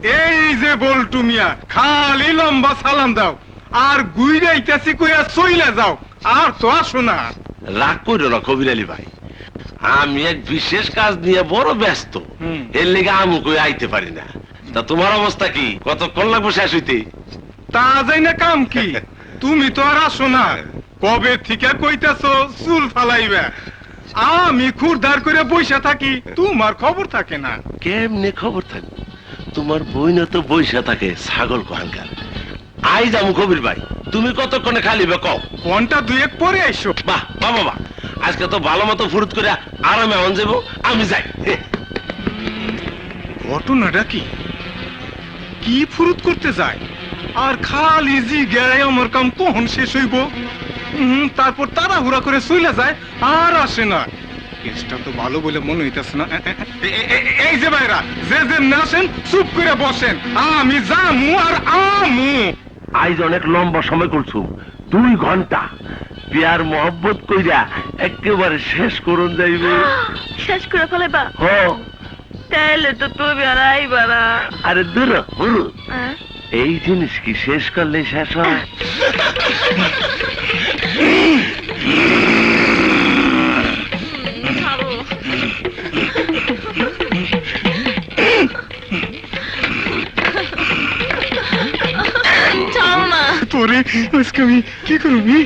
এই যে বল্টু মিয়া খালি লম্বা সালাম দাও আর গুইরাইতাছি কইয়া চইলা যাও আর তো আসো না। রাগ করো না কবির আলী ভাই, আমি এক বিশেষ কাজ নিয়ে বড় ব্যস্ত, এর লেগে আমি কই আইতে পারি না। তা তোমার অবস্থা কি, কতক্ষণ লাগবে শেষ হইতে? তা যাই না কাম কি, তুমি তো আর আসো না, কবে থেকে কইতাছো চুল ফালাইবে, আমি খুরদার করে বইসা থাকি, তোমার খবর থাকে না। কেমনে খবর থাকবে, তোমার বইনা তো বইসা থাকে ছাগল কোহানকার। আই যাবো কবির ভাই, তুমি কতক্ষণে খালিবে কও। ঘন্টা দুয়েক পরে আইসো। বাহ বাহ বাবা, আজকে তো ভালো মতো ফুরুত করে আরামে অন যাবো, আমি যাই। ঘটনাটা কি, কি ফুরুত করতে যায় আর খালি জি গেড়াই আমার কাম কখন শেষ হইব, তারপর তাড়াহুড়া করে চইলা যায় আর আসে না। কেসটা তো ভালো বলে মনে হইতেছে না। এই যে ভাইরা যে যে আসেন চুপ করে বসেন, আমি যামু আর আমু। আজ অনেক লম্বা সময় করছো, 2 ঘন্টা বিয়ার মহব্বত কইরা একেবারে শেষ করুন যাইবে। শেষ করে ফেলাইবা? হ, তাইলে তো তুমি আর আইবা না। আরে দূর হুরু, এই জিনিস কি শেষ করলে শেষ হয়? তোরে আজকে আমি কি করবি,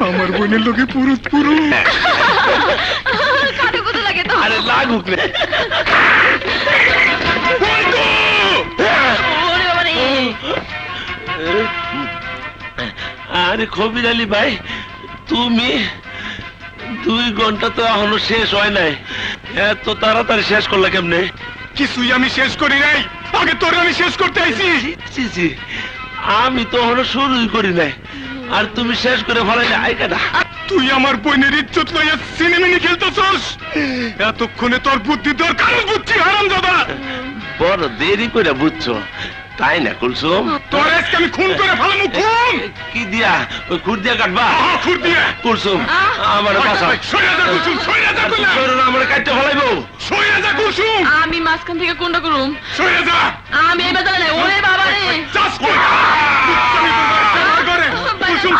আমার বোনের লোকে পুরুত পুরু। আরে লাগুক রে। আরে কবির আলী ভাই, তুমি 2 ঘন্টা তো এখনো শেষ হয় নাই, এত তাড়াতাড়ি শেষ করলে কেমনে? কিছুই আমি শেষ করি নাই, আগে তোরে আমি শেষ করতে আইছি। ছি ছি, আমি তো এখনো শুরুই করি নাই, আর তুমি শেষ করে ফেলাইলে আইকাটা। তুই আমার বোনের ইজ্জত লইয়া সিনেমিনি খেলতেছস, এতক্ষণে তোর বুদ্ধি দরকার, বুদ্ধি হারাম দাদা। বড় দেরি করে বুঝছো তাই না কুলসুম? তোর আজকে আমি খুন করে ফেলামু। খুন কি দিয়া? ওই খুর দিয়া কাটবা? খুর দিয়ে। কুলসুম আমার বাসা সইরা যা কুলসুম, সইরা যা কুলসুম, আমার কাটতে ফেলাইবো। সইরা যা কুলসুম, আমি মাঝখান থেকে কোনটা করুম? সইরা যা। আমি এই বাজারে নাই। ওরে বাবা রে, চাস কর করে কুলসুম,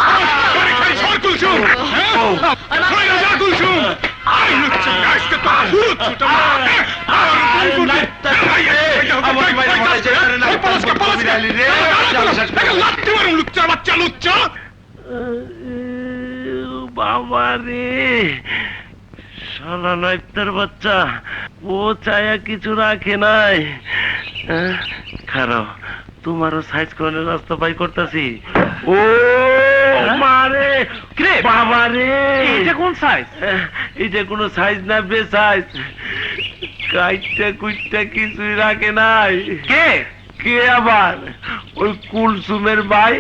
করে খাই সর কুলসুম, সইরা যা কুলসুম। আই লুচ্চা আজকে তো ভূত ছুটা আমার বাইরে ফলাইছে না, কবির আলী রে, লাত্তি মারুম লুচ্চা বাচ্চা লুচ্চা। বাবা রে, শালা নাইপ্তার বাচ্চা, ও চায়া কিছু রাখে নাই। খারাপ, তোমারও সাইজ করে রাস্তা পাই করতেছি। ও মারে বাবা রে, এটা কোন সাইজ? এটা কোন সাইজ না, বে সাইজ। কাইটা কুইটা কিছুই রাখে নাই। কে কে আবার? ওই কুলসুমের ভাই।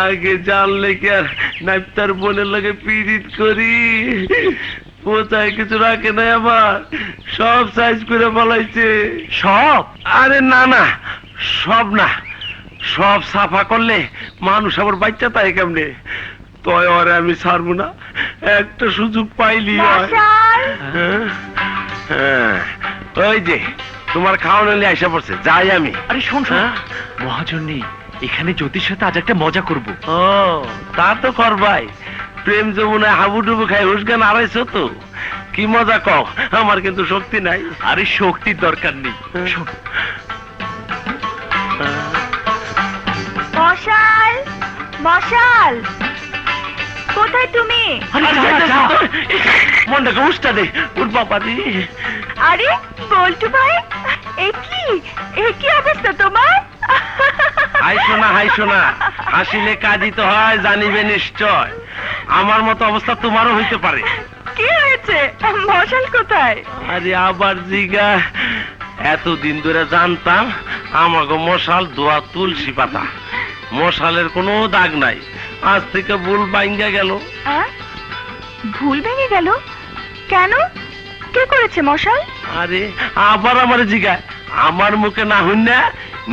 আগে জানলে কি আর নাইপ্তার বোনের লগে পীড়িত করি, কোথায় কিছু রাখে নাই, আবার সব সাইজ করে বলাইছে। সব? আরে না না, সব না, সব সাফা করলে মানুষ আবার বাচ্চা তাই কেমনে? তয় ওরে আমি ছাড়বো না, একটা সুযোগ পাইলি হয়। হ্যাঁ, ওই যে তোমার খাওয়ানো নিয়ে আইসা পড়ছে, যাই আমি। আরে শোন শোন, মহাজনী এখানে জ্যোতির সাথে আজ একটা মজা করব। ও তা তো করবাই, প্রেম যমুনায় হাবুডুবু খাই হুসগান আড়াইছো তো, কি মজা কও, আমার কিন্তু শক্তি নাই। আরে শক্তির দরকার নেই, শোন। মশাল, মশাল, কোথায় তুমি? মনটাকে উষ্টা দে, উঠ বাবা দি। আরে বল্টু ভাই, এ কি অবস্থা তোমার? হাই শোনা, হাই শোনা, হাসিলে কাঁদিতে হয় জানিবে নিশ্চয়। আমার মতো অবস্থা তোমারও হইতে পারে। কি হয়েছে? মশাল কোথায়? আরে আবার জিগা, এতদিন ধরে জানতাম আমাকে মশাল দোয়া তুলসী পাতা, মশালের কোনো দাগ নাই, আজ থেকে ভুল বাইঙ্গা গেল। ভুল ভেঙে গেল কেন? কে করেছে মশাল? আরে আবার আমার জিগা, আমার মুখে না হইন না,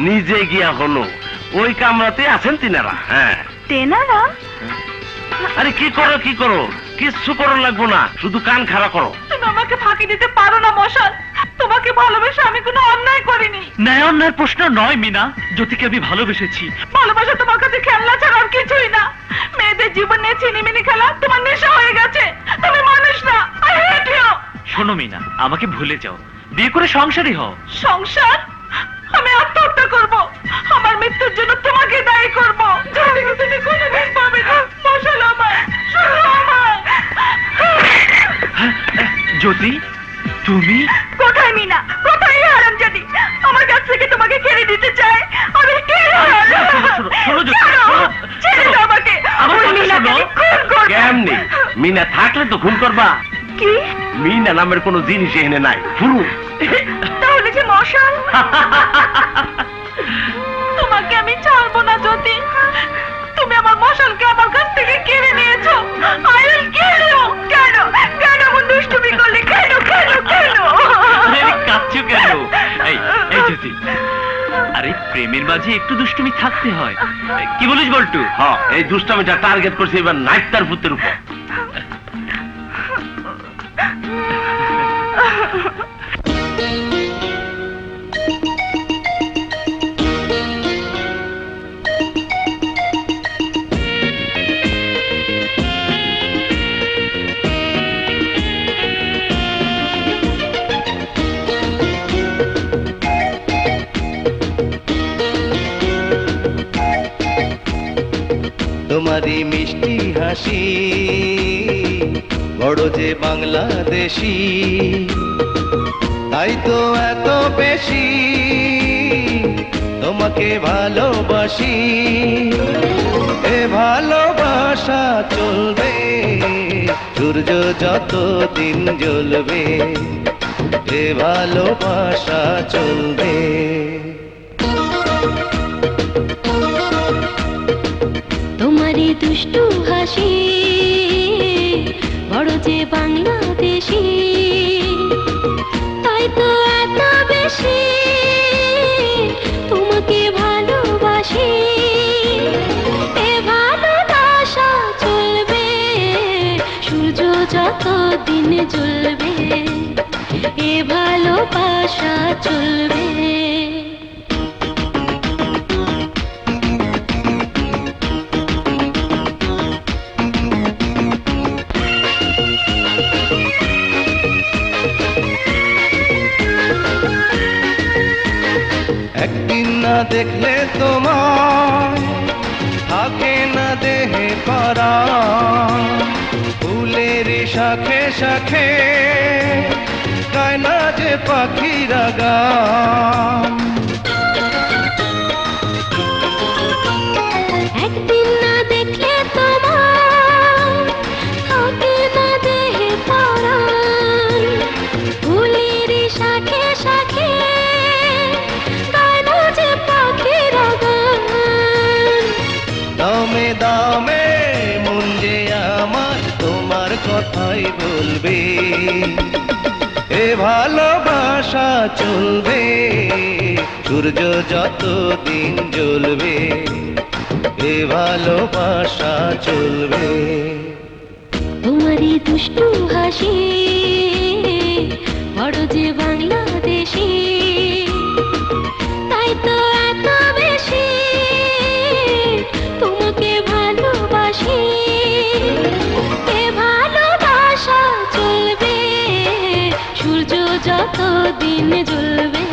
নিজে গিয়া হলো। ওই কামরাতে আছেন তিনারা। হ্যাঁ, তেনারা? আরে কি করো কি করো, কিচ্ছু করো লাগবো না, শুধু কান খাড়া করো। তুমি আমাকে ফাঁকি দিতে পারো না মশাল, তোমাকে ভালোবেসে আমি কোনো ন্যায় অন্যায়ের প্রশ্ন নয় মিনা, জ্যোতিকে আমি ভালোবেসেছি। ভালোবাসা তোমার কাছে খেলনা ছাড়া আর কিছুই না। মেয়েদের জীবন নিয়ে চিনিমিনি খেলা তোমার নেশা হয়ে গেছে। তুমি মানুষ না। I hate you! শোনো মিনা, আমাকে ভুলে যাও, বিয়ে করে সংসারী হও। সংসার? আমি আত্মহত্যা করব। আমার মৃত্যুর জন্য তোমাকে দায়ী করব। যেদিকে তুমি কোনোদিন পাবে না। মশাল আমার, শুধু আমার। জ্যোতি, তুমি? কোথায় মিনা? কোথায় এই হারামজাদি? আমার কাছ থেকে তোমাকে কেড়ে নিতে চায়। আমি কে? শোনো জ্যোতি, কেন? শোনো। ছেড়ে দাও আমাকে। আমার ওই কথা মিনাকে শোনো। আমি খুন করব। কেমনি? মিনা থাকলে তো খুন করবা। কি? মিনা নামের কোনো জিনিস এখানে নাই, ফুরু। তাহলে যে মশাল? তোমাকে আমি ছাড়বো না জ্যোতি। তুমি আমার মশালকে আমার কাছ থেকে কেড়ে নিয়েছো। I will kill you! কেন? কেন এমন দুষ্টুমি করলে? কেন? কেন? কেন? আরে কাঁদছো কেন? এই এই জ্যোতি, আরে প্রেমের মাঝে একটু দুষ্টুমি থাকতে হয়। কি বলিস বল্টু? হ্যাঁ, এই দুষ্টামিটা টার্গেট করছে এবার নাইটটার ভূতের উপর। তোমারই মিষ্টি হাসি বড় যে বাংলাদেশি, তাই তো এত বেশি তোমাকে ভালোবাসি। এ ভালোবাসা চলবে সূর্য যত দিন জ্বলবে, এ ভালোবাসা চলবে। তোমারই দুষ্টু হাসি বড় যে বাংলাদেশি, তাই তো এত বেশি তোমাকে ভালোবাসি। এ ভালোবাসা চলবে সূর্য যত দিন জ্বলবে, এ ভালোবাসা চলবে। একদিন না দেখলে তোমার থাকে না দেহে করা, ফুলের শাখে শাখে গায় না যে পাখিরা গান। একদিন না দেখলে তোমার থাকে না দেহে পরাণ, ফুলের শাখে শাখে গায় না যে পাখিরা গান। দামে দামে মন যে আমার তোমার কথাই বলবে, এ ভালোবাসা চলবে সূর্য যত দিন জ্বলবে, এ ভালোবাসা চলবে। তোমারই দুষ্টু হাসি বড় যে বাংলাদেশি, তাই তো এত বেশি তোমাকে ভালোবাসি। এ ভালোবাসা চলবে সূর্য যত দিন জ্বলবে,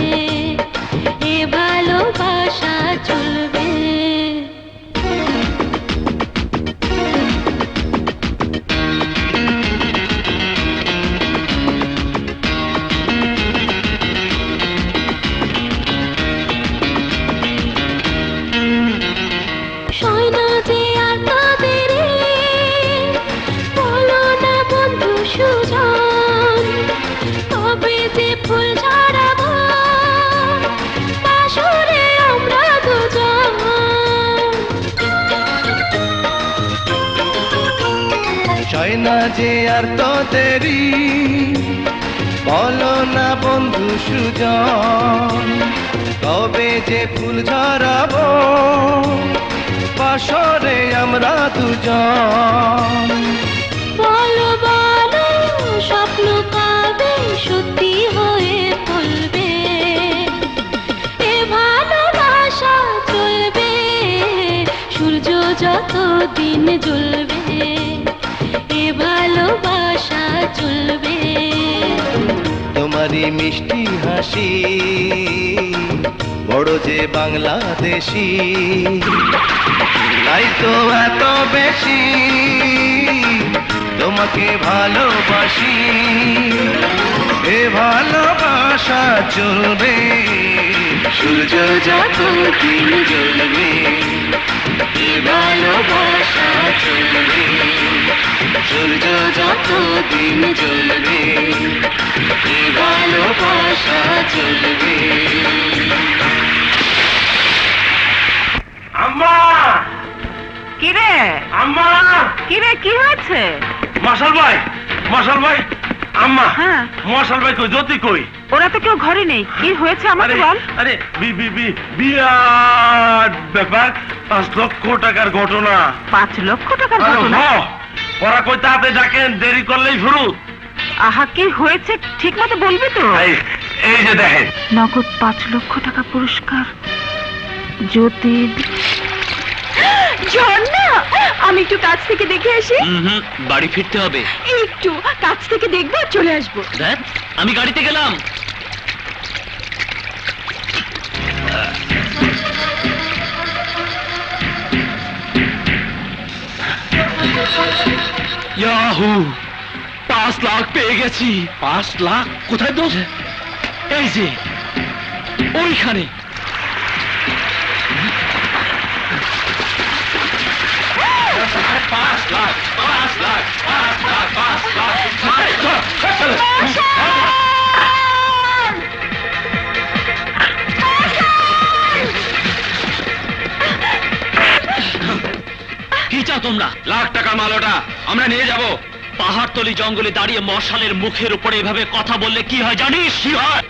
এ ভালোবাসা চলবে। সয় না যে আর তাদের বলো না বন্ধু সুজন, তবে যে ফুল ঝরাবো বাসরে আমরা দুজন। চাই না যে আর তো দেরি, বলো না বন্ধু সুজন, তবে যে ফুল ঝরাবো বাসরে আমরা দুজন। বলো বলো স্বপ্ন কবে সত্যি হয়ে ফলবে, এ যতদিন জ্বলবে এ ভালোবাসা চলবে। তোমারই মিষ্টি হাসি বড় যে বাংলাদেশি, তাই তো এত বেশি তোমাকে ভালোবাসি। এ ভালোবাসা চলবে সূর্য যতদিন জ্বলবে, এ ভালোবাসা চলবে সূর্য যতদিন জ্বলবে, এ ভালোবাসা চলবে। আম্মা, কিরে আম্মা, কিরে কি হয়েছে? মশাল ভাই, মশাল ভাই, আম্মা, হ্যাঁ। মশাল ভাই কই, জ্যোতি কই? ওরা তো কেউ ঘরে নেই, কি হয়েছে আমাকে আরে বল। আরে বিরাট ব্যাপার, 5 লক্ষ টাকার ঘটনা। 5 লক্ষ টাকার আরে ঘটনা? হ, ওরা কই তাতে ডাকেন, দেরি করলেই ফুরুত। আহা, কি হয়েছে ঠিক মতো বলবি তো? এই যে দেখেন, নগদ 5 লক্ষ টাকা পুরস্কার। জ্যোতির ঝর্ণা, আমি একটু কাছ থেকে দেখে আসি। বাড়ি ফিরতে হবে। একটু কাছ থেকে দেখবো আর চলে আসবো। দেখ, আমি গাড়িতে গেলাম। ইয়াহু, 5 লাখ পেয়ে গেছি। 5 লাখ কোথায় দোষ? এই যে ওইখানে। কি চাও তোমরা? লাখ টাকা মাল ওটা আমরা নিয়ে যাব। পাহাড়তলি জঙ্গলে দাঁড়িয়ে মশালের মুখের উপরে এভাবে কথা বললে কি হয় জানিস? কি হয়?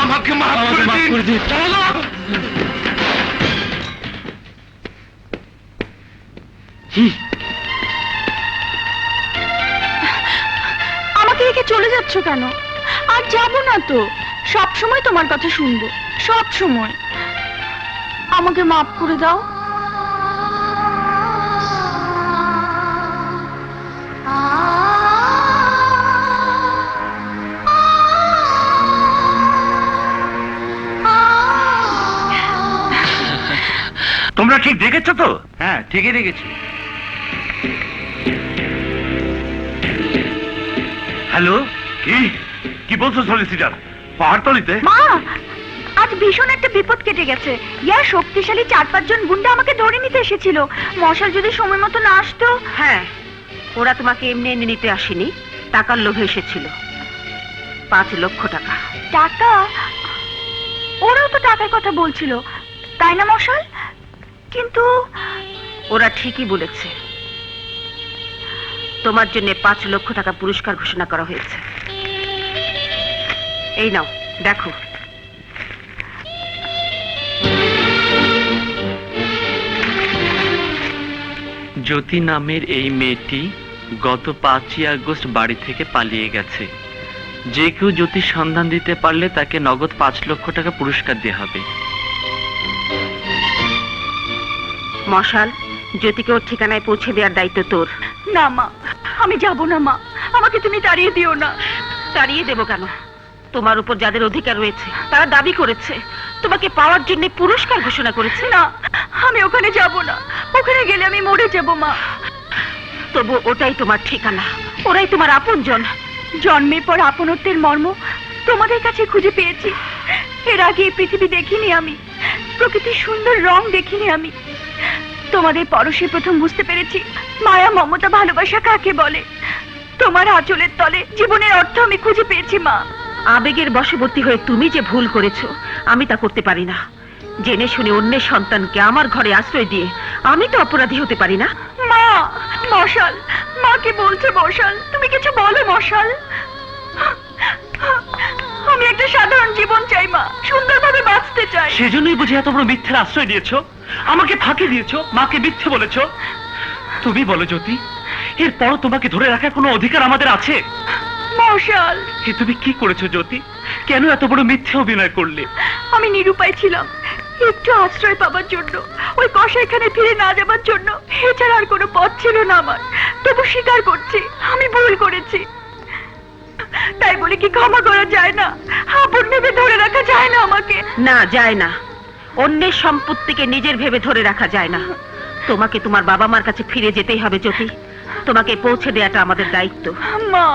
আমাকে মাফ করে দিন। আমাকে রেখে চলে যাচ্ছ কেন? আর যাব না তো, সব সময় তোমার কথা শুনবো, সব সময়। আমাকে মাফ করে দাও। তোমরা ঠিক দেখেছো তো? হ্যাঁ, ঠিকই দেখেছি। হ্যালো, কি কি বলছো সলিসিটার? পাহাড়তলিতে? মা, আজ ভীষণ একটা বিপদ কেটে গেছে। ইয়ার শক্তিশালী 4-5 জন গুন্ডা আমাকে ধরে নিতে এসেছিল। মশাল যদি সময় মতো না আসতো। হ্যাঁ, ওরা তোমাকে এমনি এনে নিতে আসেনি, টাকার লোভে এসেছিল। 5 লক্ষ টাকা। টাকা? ওরাও তো টাকার কথা বলছিল, তাই না মশাল? কিন্তু ওরা ঠিকই বলেছে, তোমার জন্য 5 লক্ষ টাকা পুরস্কার ঘোষণা করা হয়েছে। এই নাও, দেখো। জ্যোতি নামের এই মেয়েটি গত 5ই আগস্ট বাড়ি থেকে পালিয়ে গেছে। যে কেউ জ্যোতির সন্ধান দিতে পারলে তাকে নগদ 5 লক্ষ টাকা পুরস্কার দেওয়া হবে। মশাল, জ্যোতিকে ওর ঠিকানায় পৌঁছে দেওয়ার দায়িত্ব তোর। না মা, আমি যাব না মা, আমাকে তুমি তাড়িয়ে দিও না। তাড়িয়ে দেবো কেন? তোমার উপর যাদের অধিকার রয়েছে তারা দাবি করেছে, তোমাকে পাওয়ার জন্য পুরস্কার ঘোষণা করেছে। না, আমি ওখানে যাব না, ওখানে গেলে আমি মরে যাব মা। তবু ওটাই তোমার ঠিকানা, ওরাই তোমার আপনজন। জন্মের পর আপনত্বের মর্ম তোমাদের কাছে খুঁজে পেয়েছি। এর আগে এই পৃথিবী দেখিনি আমি, প্রকৃতির সুন্দর রং দেখিনি আমি। তোমাদের পরশে প্রথম বুঝতে পেরেছি মায়া, মমতা, ভালোবাসা কাকে বলে। তোমার আঁচলের তলে জীবনের অর্থ আমি খুঁজে পেয়েছি মা। আবেগের বশবর্তী হয়ে তুমি যে ভুল করেছো, আমি তা করতে পারি না। জেনে শুনে অন্যের সন্তানকে আমার ঘরে আশ্রয় দিয়ে আমি তো অপরাধী হতে পারি না। মা, মশাল, মা কি বলছে? মশাল, তুমি কিছু বলো মশাল। আমি একটা সাধারণ জীবন চাই মা, সুন্দরভাবে বাঁচতে চাই। সেজন্যই বুঝি এত বড় মিথ্যের আশ্রয় দিয়েছো, আমাকে ফাঁকি দিয়েছো, মাকে মিথ্যে বলেছো। তুমি বলো জ্যোতি, এরপরও তোমাকে ধরে রাখার কোনো অধিকার আমাদের আছে? মশাল, এ তুমি কি করেছো জ্যোতি? কেন এত বড় মিথ্যে অভিনয় করলে? আমি নিরুপায় ছিলাম, একটু আশ্রয় পাবার জন্য, ওই কসাইখানে ফিরে না যাবার জন্য। এছাড়া আর কোনো পথ ছিল না আমার। তবু স্বীকার করছি আমি ভুল করেছি। তাই বলে কি ক্ষমা করা যায় না? আপন ভেবে ধরে রাখা যায় না আমাকে? না, যায় না। অন্যের সম্পত্তিকে নিজের ভেবে ধরে রাখা যায় না। তোমাকে তোমার বাবা মার কাছে ফিরে যেতেই হবে জ্যোতি। তোমাকে পৌঁছে দেওয়াটা আমাদের দায়িত্ব। মা,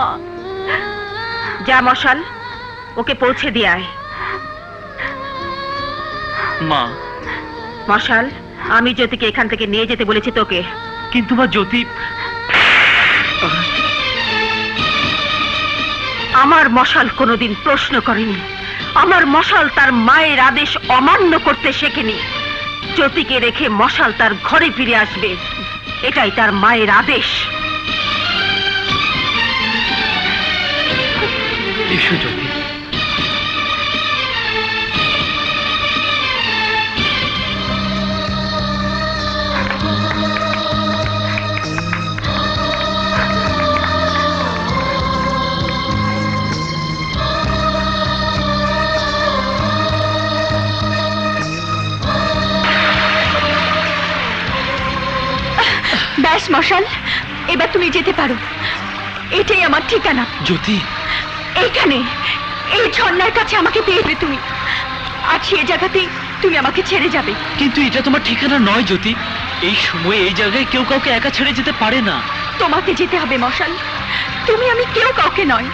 যা মশাল, ওকে পৌঁছে দিয়ে আয়। মা, মশাল, আমি জ্যোতিকে এখান থেকে নিয়ে যেতে বলেছি তোকে। কিন্তু মা জ্যোতি, আমার মশাল কোনোদিন প্রশ্ন করেনি। আমার মশাল তার মায়ের আদেশ অমান্য করতে শেখেনি। জ্যোতিকে রেখে মশাল তার ঘরে ফিরে আসবে, এটাই তার মায়ের আদেশ। এসো জ্যোতি। ব্যাস মশাল, এবার তুমি যেতে পারো। এটাই আমার ঠিকানা। জ্যোতি, এইখানে, এই ঝর্ণার কাছে আমাকে পেয়েবে তুমি। আর সে জায়গাতেই তুমি আমাকে ছেড়ে যাবে। কিন্তু এটা তোমার ঠিকানা নয় জ্যোতি। এই সময় এই জায়গায় কেউ কাউকে একা ছেড়ে যেতে পারে না। তোমাকে যেতে হবে মশাল। তুমি আমি কেউ কাউকে নয়,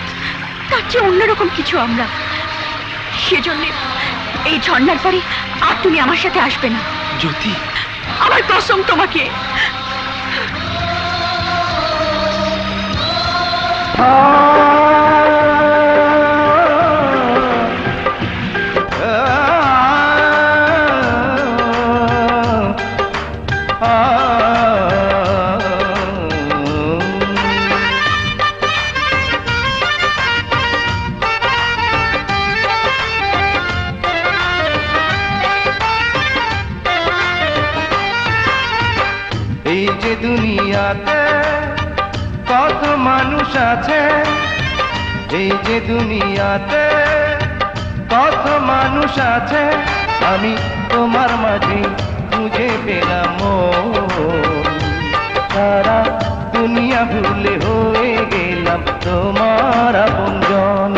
তার চেয়ে অন্যরকম কিছু আমরা। সেজন্য এই ঝর্ণার পরে আর তুমি আমার সাথে আসবে না। জ্যোতি, আমার কসম তোমাকে। এই যে দুনিয়াতে কত মানুষ আছে, এই যে দুনিয়াতে কত মানুষ আছে, আমি তোমার মাঝে খুঁজে পেলাম মন। সারা দুনিয়া ভুলে হয়ে গেলাম তোমার আপনজন।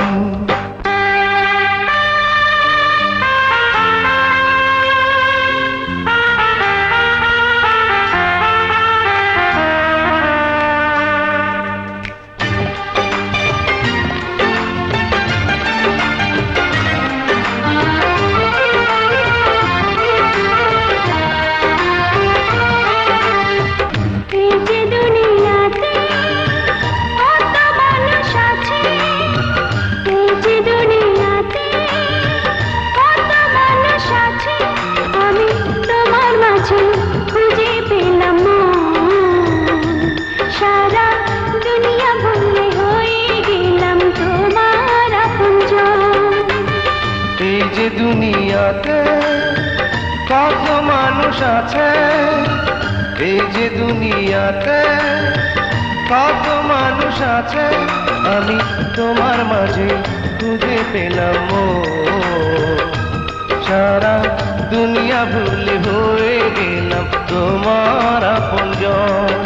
এই যে দুনিয়াতে কত মানুষ আছে, এই যে দুনিয়াতে কত মানুষ আছে, আমি তোমার মাঝে খুঁজে পেলাম মন। সারা দুনিয়া ভুলে হয়ে গেলাম তোমার আপনজন। এই যে দুনিয়াতে কত মানুষ আছে, এই যে দুনিয়াতে কত মানুষ আছে, আমি তোমার মাঝে খুঁজে পেলাম মন। সারা দুনিয়া ভুলে হয়ে গেলাম তোমার আপনজন।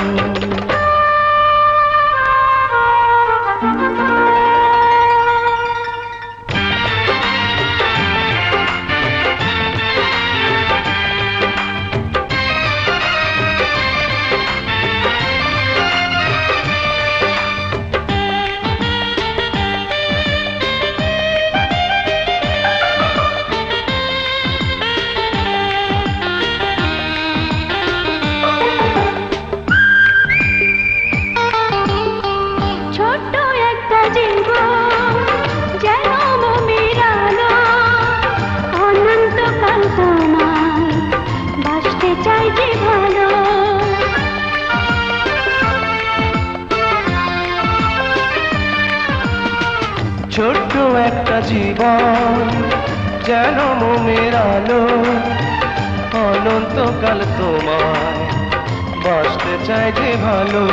ছোট্ট একটা জীবন যেন মোমের আলো, অনন্তকাল তোমায় বাসতে চাই যে ভালো।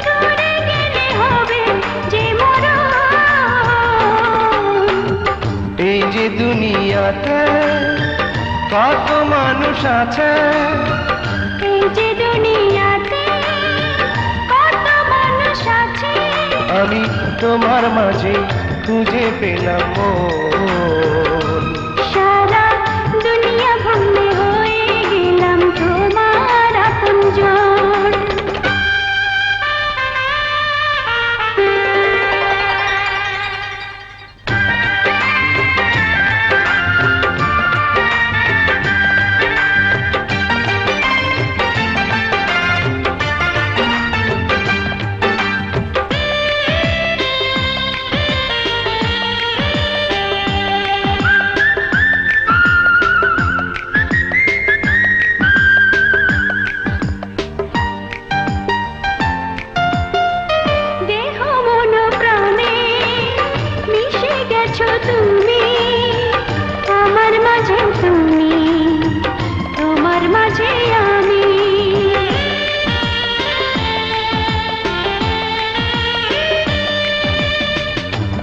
দূরে গেলে হবে যে মরণ, এই যে দুনিয়াতে কত মানুষ আছে, এই যে দুনিয়াতে কত মানুষ আছে, আমি তোমার মাঝে খুঁজে পেলাম মন। সারা দুনিয়া ভুলে হয়ে গেলাম তোমার আপনজন। দেহ মন প্রাণে মিশে গেছো তুমি, আমার মাঝে তুমি, তোমার মাঝে আমি।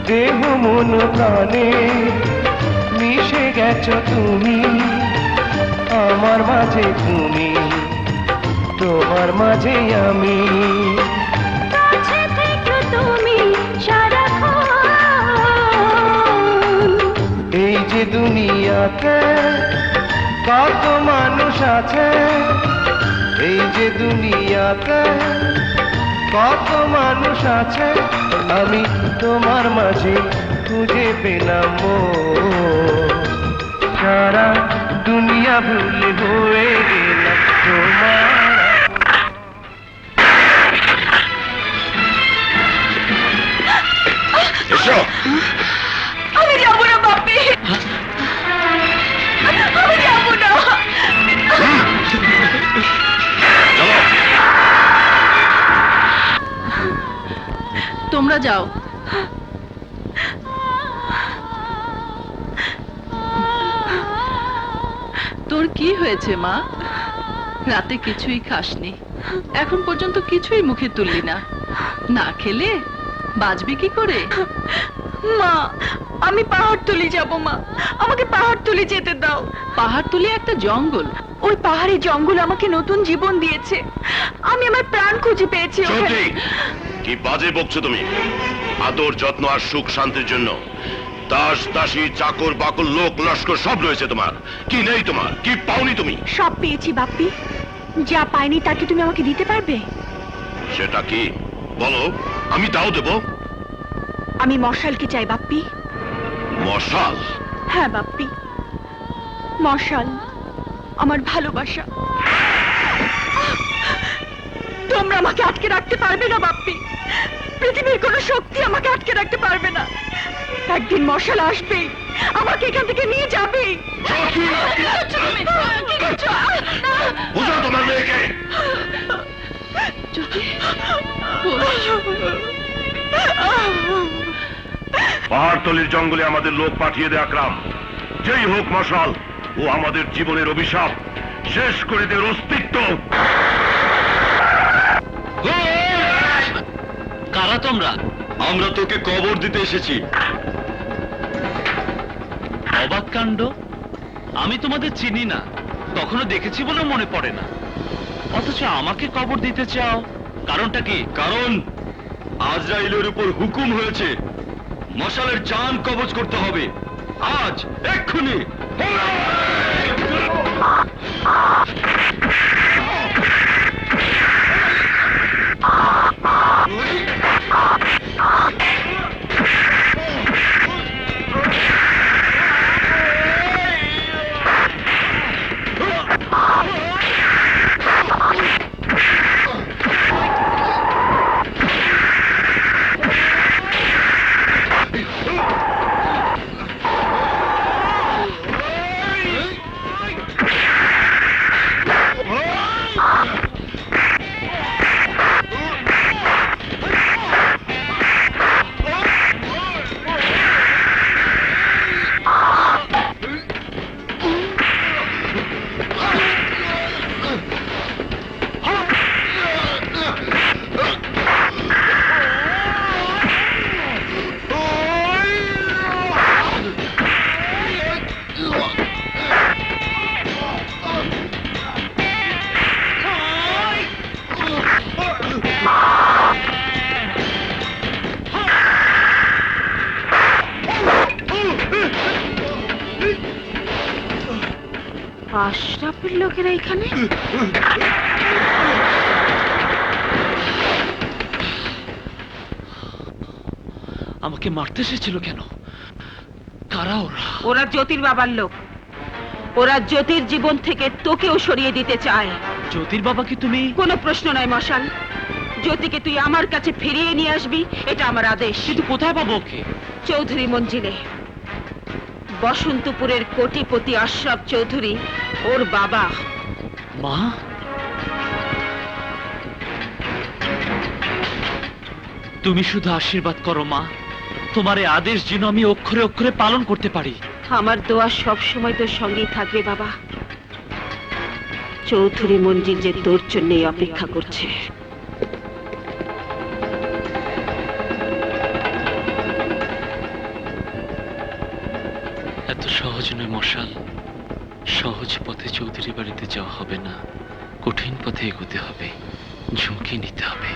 দেহ মন প্রাণে মিশে গেছো তুমি, আমার মাঝে তুমি, তোমার মাঝে আমি। কাছে থেকো তুমি সারাক্ষণ, এই যে দুনিয়াতে কত মানুষ আছে, এই যে দুনিয়াতে কত মানুষ আছে, আমি তোমার মাঝে খুঁজে পেলাম মন। সারা দুনিয়া ভুলে হয়ে গেলাম তোমার। এসো। আমি যাবো না বাপি, আমি যাবো না। চলো। তোমরা যাও। তোর কি হয়েছে মা? রাতে কিছুই খাসনি, এখন পর্যন্ত কিছুই মুখে তুললি না। না খেলে বাঁচবি কি করে? মা, আমি পাহাড়তলি যাব মা, আমাকে পাহাড়তলি যেতে দাও। পাহাড়তলি একটা জঙ্গল। ওই পাহাড়ি জঙ্গল আমাকে নতুন জীবন দিয়েছে, আমি আমার প্রাণ খুঁজে পেয়েছি ওখানে। সত্যি কি বাজে বকছো তুমি? আদর যত্ন আর সুখ শান্তির জন্য দাস দাসী চাকর বাকর লোক লস্কর সব রয়েছে তোমার, কি নেই তোমার? কি পাওনি তুমি? সব পেয়েছি বাপ্পি, যা পাইনি তা কি তুমি আমাকে দিতে পারবে? সেটা কি বলো, আমি তাও দেব। আমি মশালকে চাই বাপ্পি। মশাল? হ্যাঁ বাপ্পি, মশাল আমার ভালোবাসা। তোমরা আমাকে আটকে রাখতে পারবে না বাপ্পি, পৃথিবীর কোনো শক্তি আমাকে আটকে রাখতে পারবে না। একদিন মশাল আসবেই, আমাকে এখান থেকে নিয়ে যাবেই। বুঝো তোমার মেয়েকে। পাহাড়তলির জঙ্গলে আমাদের লোক পাঠিয়ে দে আকরাম। যেই হোক মশাল, ও আমাদের জীবনের অভিশাপ শেষ করে দে, ওর অস্তিত্ব। কারা তোমরা? আমরা তোকে কবর দিতে এসেছি। অবাক কাণ্ড, আমি তোমাদের চিনি না, কখনো দেখেছি বলে মনে পড়ে না, অথচ আমাকে কবর দিতে চাও, কারণটা কি? কারণ আজরাইলের উপর হুকুম হয়েছে মশালের জান কবজ করতে হবে আজ, এক্ষুনি। লোকেরা এখানে? আমাকে মারতে এসেছিল কেন? কারা ওরা? ওরা জ্যোতির বাবার লোক। ওরা জ্যোতির জীবন থেকে তোকেও সরিয়ে দিতে চায়। জ্যোতির বাবাকে তুমি? কোনো প্রশ্ন নয় মশাল। জ্যোতিকে তুই আমার কাছে ফিরিয়ে নিয়ে আসবি, এটা আমার আদেশ। কিন্তু কোথায় পাবো ওকে? চৌধুরী মঞ্জিলে। বসন্তপুরের কোটিপতি আশরাফ চৌধুরী ওর বাবা। মা, তুমি শুধু আশীর্বাদ করো মা, তোমার এই আদেশ যেন আমি অক্ষরে অক্ষরে পালন করতে পারি। আমার দোয়া সব সময় তোর সঙ্গেই থাকবে বাবা। চৌধুরী মঞ্জিল যে তোর জন্যই অপেক্ষা করছে। এত সহজ নয় মশাল। সহজ পথে চৌধুরী বাড়িতে যাওয়া হবে না, কঠিন পথে এগোতে হবে, ঝুঁকি নিতে হবে।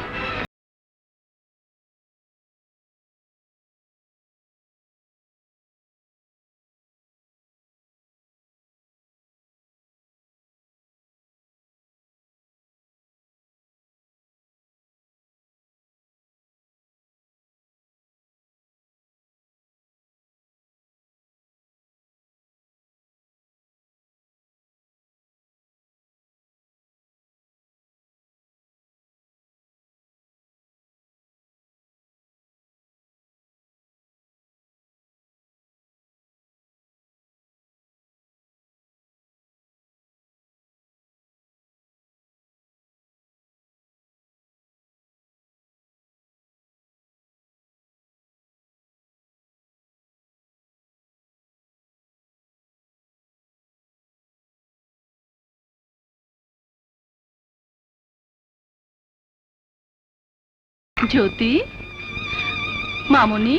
জ্যোতি, মামনি,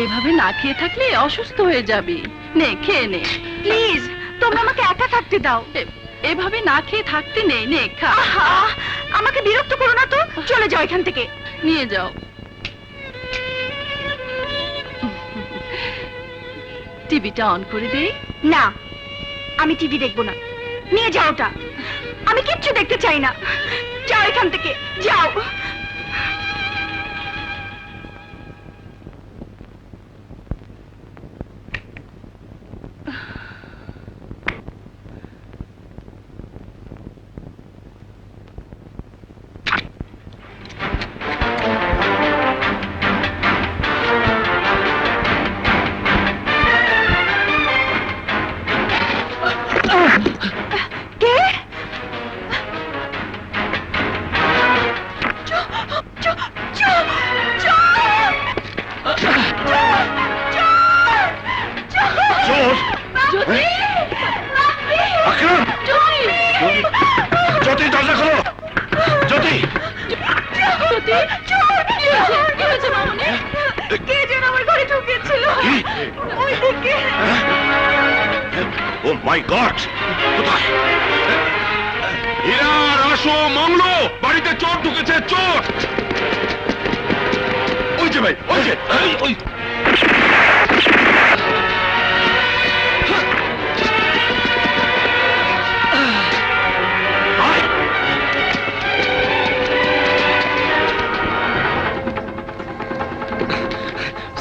এভাবে না খেয়ে থাকলে অসুস্থ হয়ে যাবি। নে খেয়ে নে। প্লিজ তোমরা আমাকে একা থাকতে দাও। এভাবে না খেয়ে থাকতে নেই, নে খা। আমাকে বিরক্ত করো না তো, চলে যাও এখান থেকে। নিয়ে যাও। টিভিটা অন করে দেই? না, আমি টিভি দেখবো না। নিয়ে যাও ওটা। আমি কিচ্ছু দেখতে চাই না। যাও এখান থেকে, যাও। জ্যোতি, দরজা খোলো। জ্যোতি, কে যেন আমার ঘরে ঢুকেছিল। ওই দিকে। ও মাই গড, কোথায়? হিরার আসো, মংলো, বাড়িতে চোর ঢুকেছে, চোর। ওই যে ভাই, ওই যে ওই।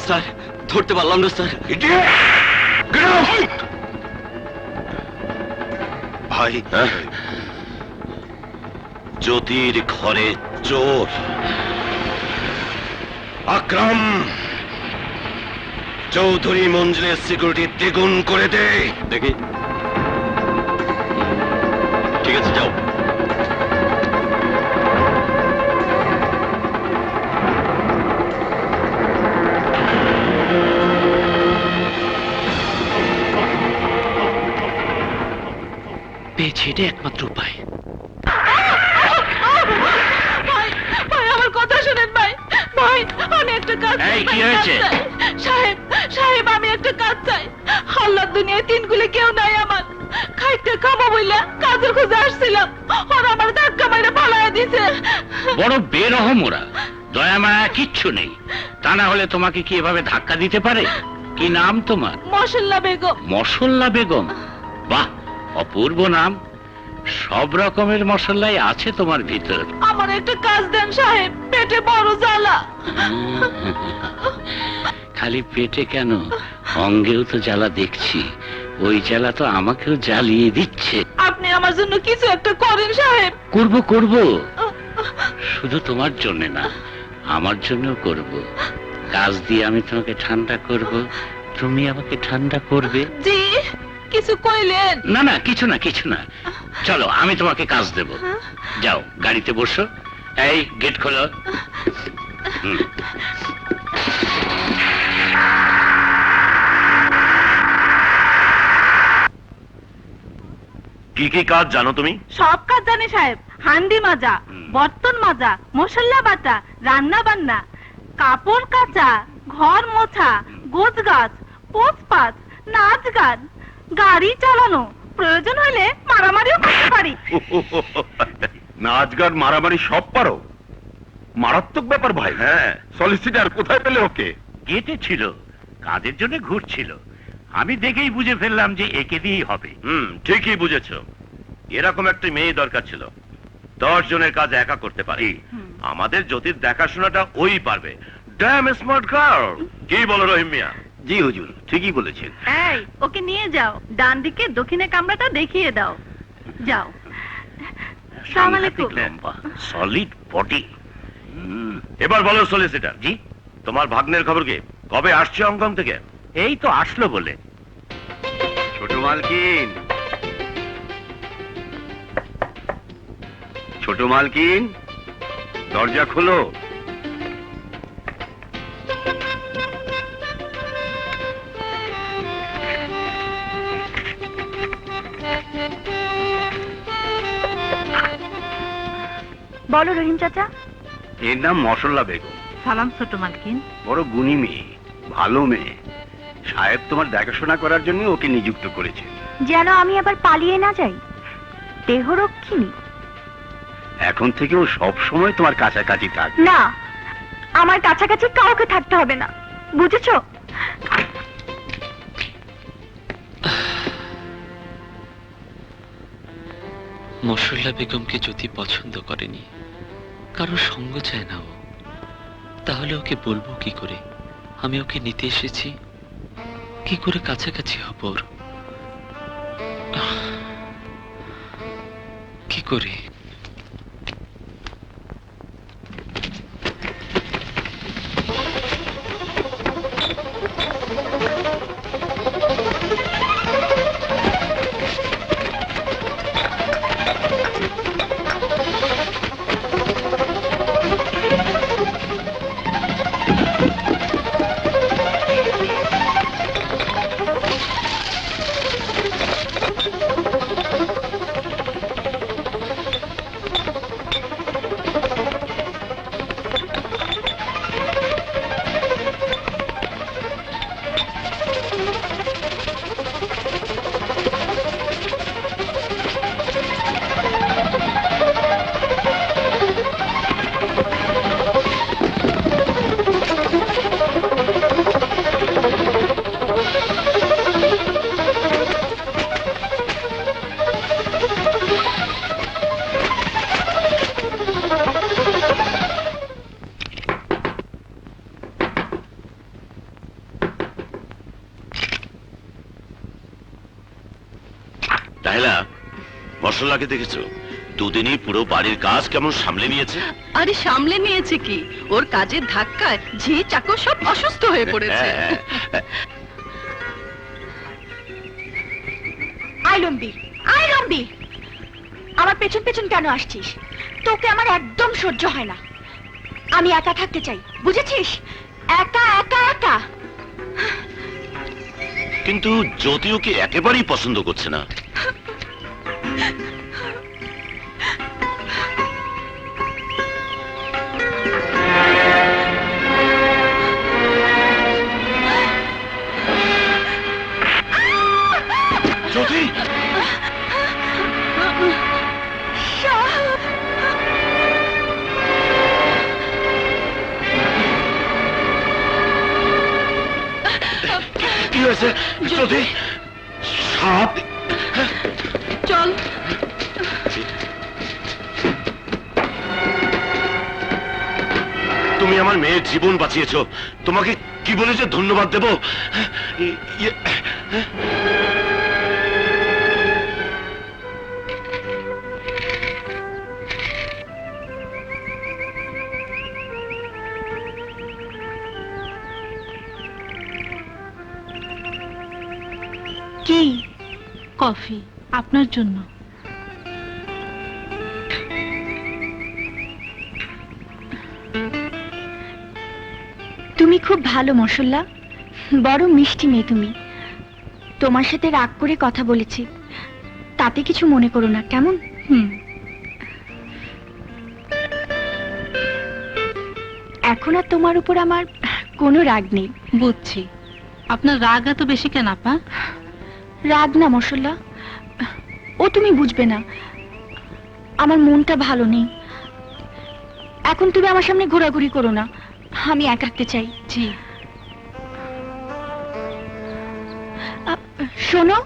স্যার, ধরতে পারলাম না স্যার। ভাই, জ্যোতির ঘরে চোর। আকরাম, চৌধুরী মঞ্জিলের সিকিউরিটি দ্বিগুণ করে দে। দেখি। ঠিক আছে, যাও। পেয়েছি, এটা একমাত্র উপায়। ভাই, আমার কথা শুনেন ভাই। ভাই, আমি একটা কাজ চাই। এই, কি হয়েছে? সাহেব, সাহেব, আমি একটা কাজ চাই। আল্লাহর দুনিয়ায় তিন গুলে কেউ নাই আমার। খাইতে খাবো বইলা কাজের খোঁজে আসছিলাম, ওরা আমার ধাক্কা মাইরা পালায়া দিছে। বড় বেরহম ওরা, দয়া মায়া কিচ্ছু নেই। তা না হলে তোমাকে কি এভাবে ধাক্কা দিতে পারে? কি নাম তোমার? মশল্লা বেগম। মশল্লা বেগম? বাহ, অপূর্ব নাম, সব রকমের মশলাই আছে তোমার ভিতর। আমার একটা কাজ দেন সাহেব, পেটে বড় জ্বালা। খালি পেটে কেন, অঙ্গেও তো জ্বালা দেখছি। ওই জ্বালা তো আমাকেও জ্বালিয়ে দিচ্ছে। আপনি আমার জন্য কিছু একটা করেন সাহেব। করব করব, শুধু তোমার জন্য না, আমার জন্য করব। কাজ দিয়ে আমি তোমাকে ঠান্ডা করব, তুমি আমাকে ঠান্ডা করবে। জি, কিছু কইলেন? না না, কিছু না কিছু না। চলো, আমি তোমাকে কাজ দেব। যাও, গাড়িতে বসো। এই গেট খোলো। হুম। কি কি কাজ জানো তুমি? সব কাজ জানি সাহেব। হান্ডি মাজা, বর্তন মাজা, মশলা বাটা, রান্না বান্না, কাপড় কাচা, ঘর মোছা, গোছ গাছ, পোছ পাছ, নাচ গান, গাড়ি চালানো, প্রয়োজন হলে মারামারিও করতে পারি। নাচ গান মারামারি সব পারো? মারাত্মক ব্যাপার ভাই। হ্যাঁ, সলিসিটার কোথায় পেলে ওকে? গেটে ছিল, কাজের জন্য ঘুরছিল। আমি দেখেই বুঝে ফেললাম যে একে দিয়েই হবে। ঠিকই বুঝেছো। এরকম একটা মেয়ে দরকার ছিল, 10 জনের কাজ একা করতে পারে। আমাদের জ্যোতির দেখাশোনাটা ওই পারবে। Damn smart girl. কি বলো রহিম মিয়া? জি হুজুর, ঠিকই বলেছেন। এই, ওকে নিয়ে যাও, ডান দিকে দক্ষিণে কামরাটা দেখিয়ে দাও। যাও। আসসালামু আলাইকুম। Solid body. এবার বলো সলিসিটার, জি, তোমার ভাগ্নের খবর কি? কবে আসছে হংকং থেকে? এই তো আসলো বলে। ছোট মালকিন, ছোট মালকিন, দরজা খোলো। বলো রহিম চাচা। এর নাম মশল্লা বেগম। সালাম ছোট মালকিন। বড় গুণী মেয়ে, ভালো মেয়ে। সাহেব তোমার দেখাশোনা করার জন্য ওকে নিযুক্ত করেছে। যেন আমি আবার পালিয়ে না যাই। দেহরক্ষিণী। এখন থেকে ও সব সময় তোমার কাছাকাছি থাকবে। না, আমার কাছাকাছি কাউকে থাকতে হবে না, বুঝেছো? মশল্লা বেগমকে যদি পছন্দ করেনি, কারো সঙ্গ চায় না ও, তাহলে ওকে বলবো কি করে আমি ওকে নিতে এসেছি? কি করে কাছাকাছি হব ওর? কি করে? তাহলে মশলাকে দেখেছো? দুদিনই পুরো বাড়ির কাজ কেমন সামলে নিয়েছে। আরে সামলে নিয়েছে কি, ওর কাজের ধাক্কায় ঝি চাকর সব অসুস্থ হয়ে পড়েছে। আইলম্বি, আইলম্বি, আমার পেছন পেছন কেন আসছিস? তোকে আমার একদম সহ্য হয় না। আমি একা থাকতে চাই, বুঝেছিস? একা একা একা। কিন্তু জ্যোতি ওকে একেবারেই পছন্দ করছে না। জ্যোতি, কি হয়েছে জ্যোতি? সাপ? চল। তুমি আমার মেয়ের জীবন বাঁচিয়েছো, তোমাকে কি বলে যে ধন্যবাদ দেব। কি? কফি আপনার জন্য। তুমি খুব ভালো মশল্লা, বড় মিষ্টি মেয়ে তুমি। তোমার সাথে রাগ করে কথা বলেছি, তাতে কিছু মনে করো না, কেমন? এখন আর তোমার উপর আমার কোনো রাগ নেই। বুঝছি। আপনার রাগ এত বেশি কেন আপা? রাগ না মশল্লা, ও তুমি বুঝবে না। আমার মনটা ভালো নেই। এখন তুমি আমার সামনে ঘোরাঘুরি করো না, আমি একা থাকতে চাই। জি। শোনো।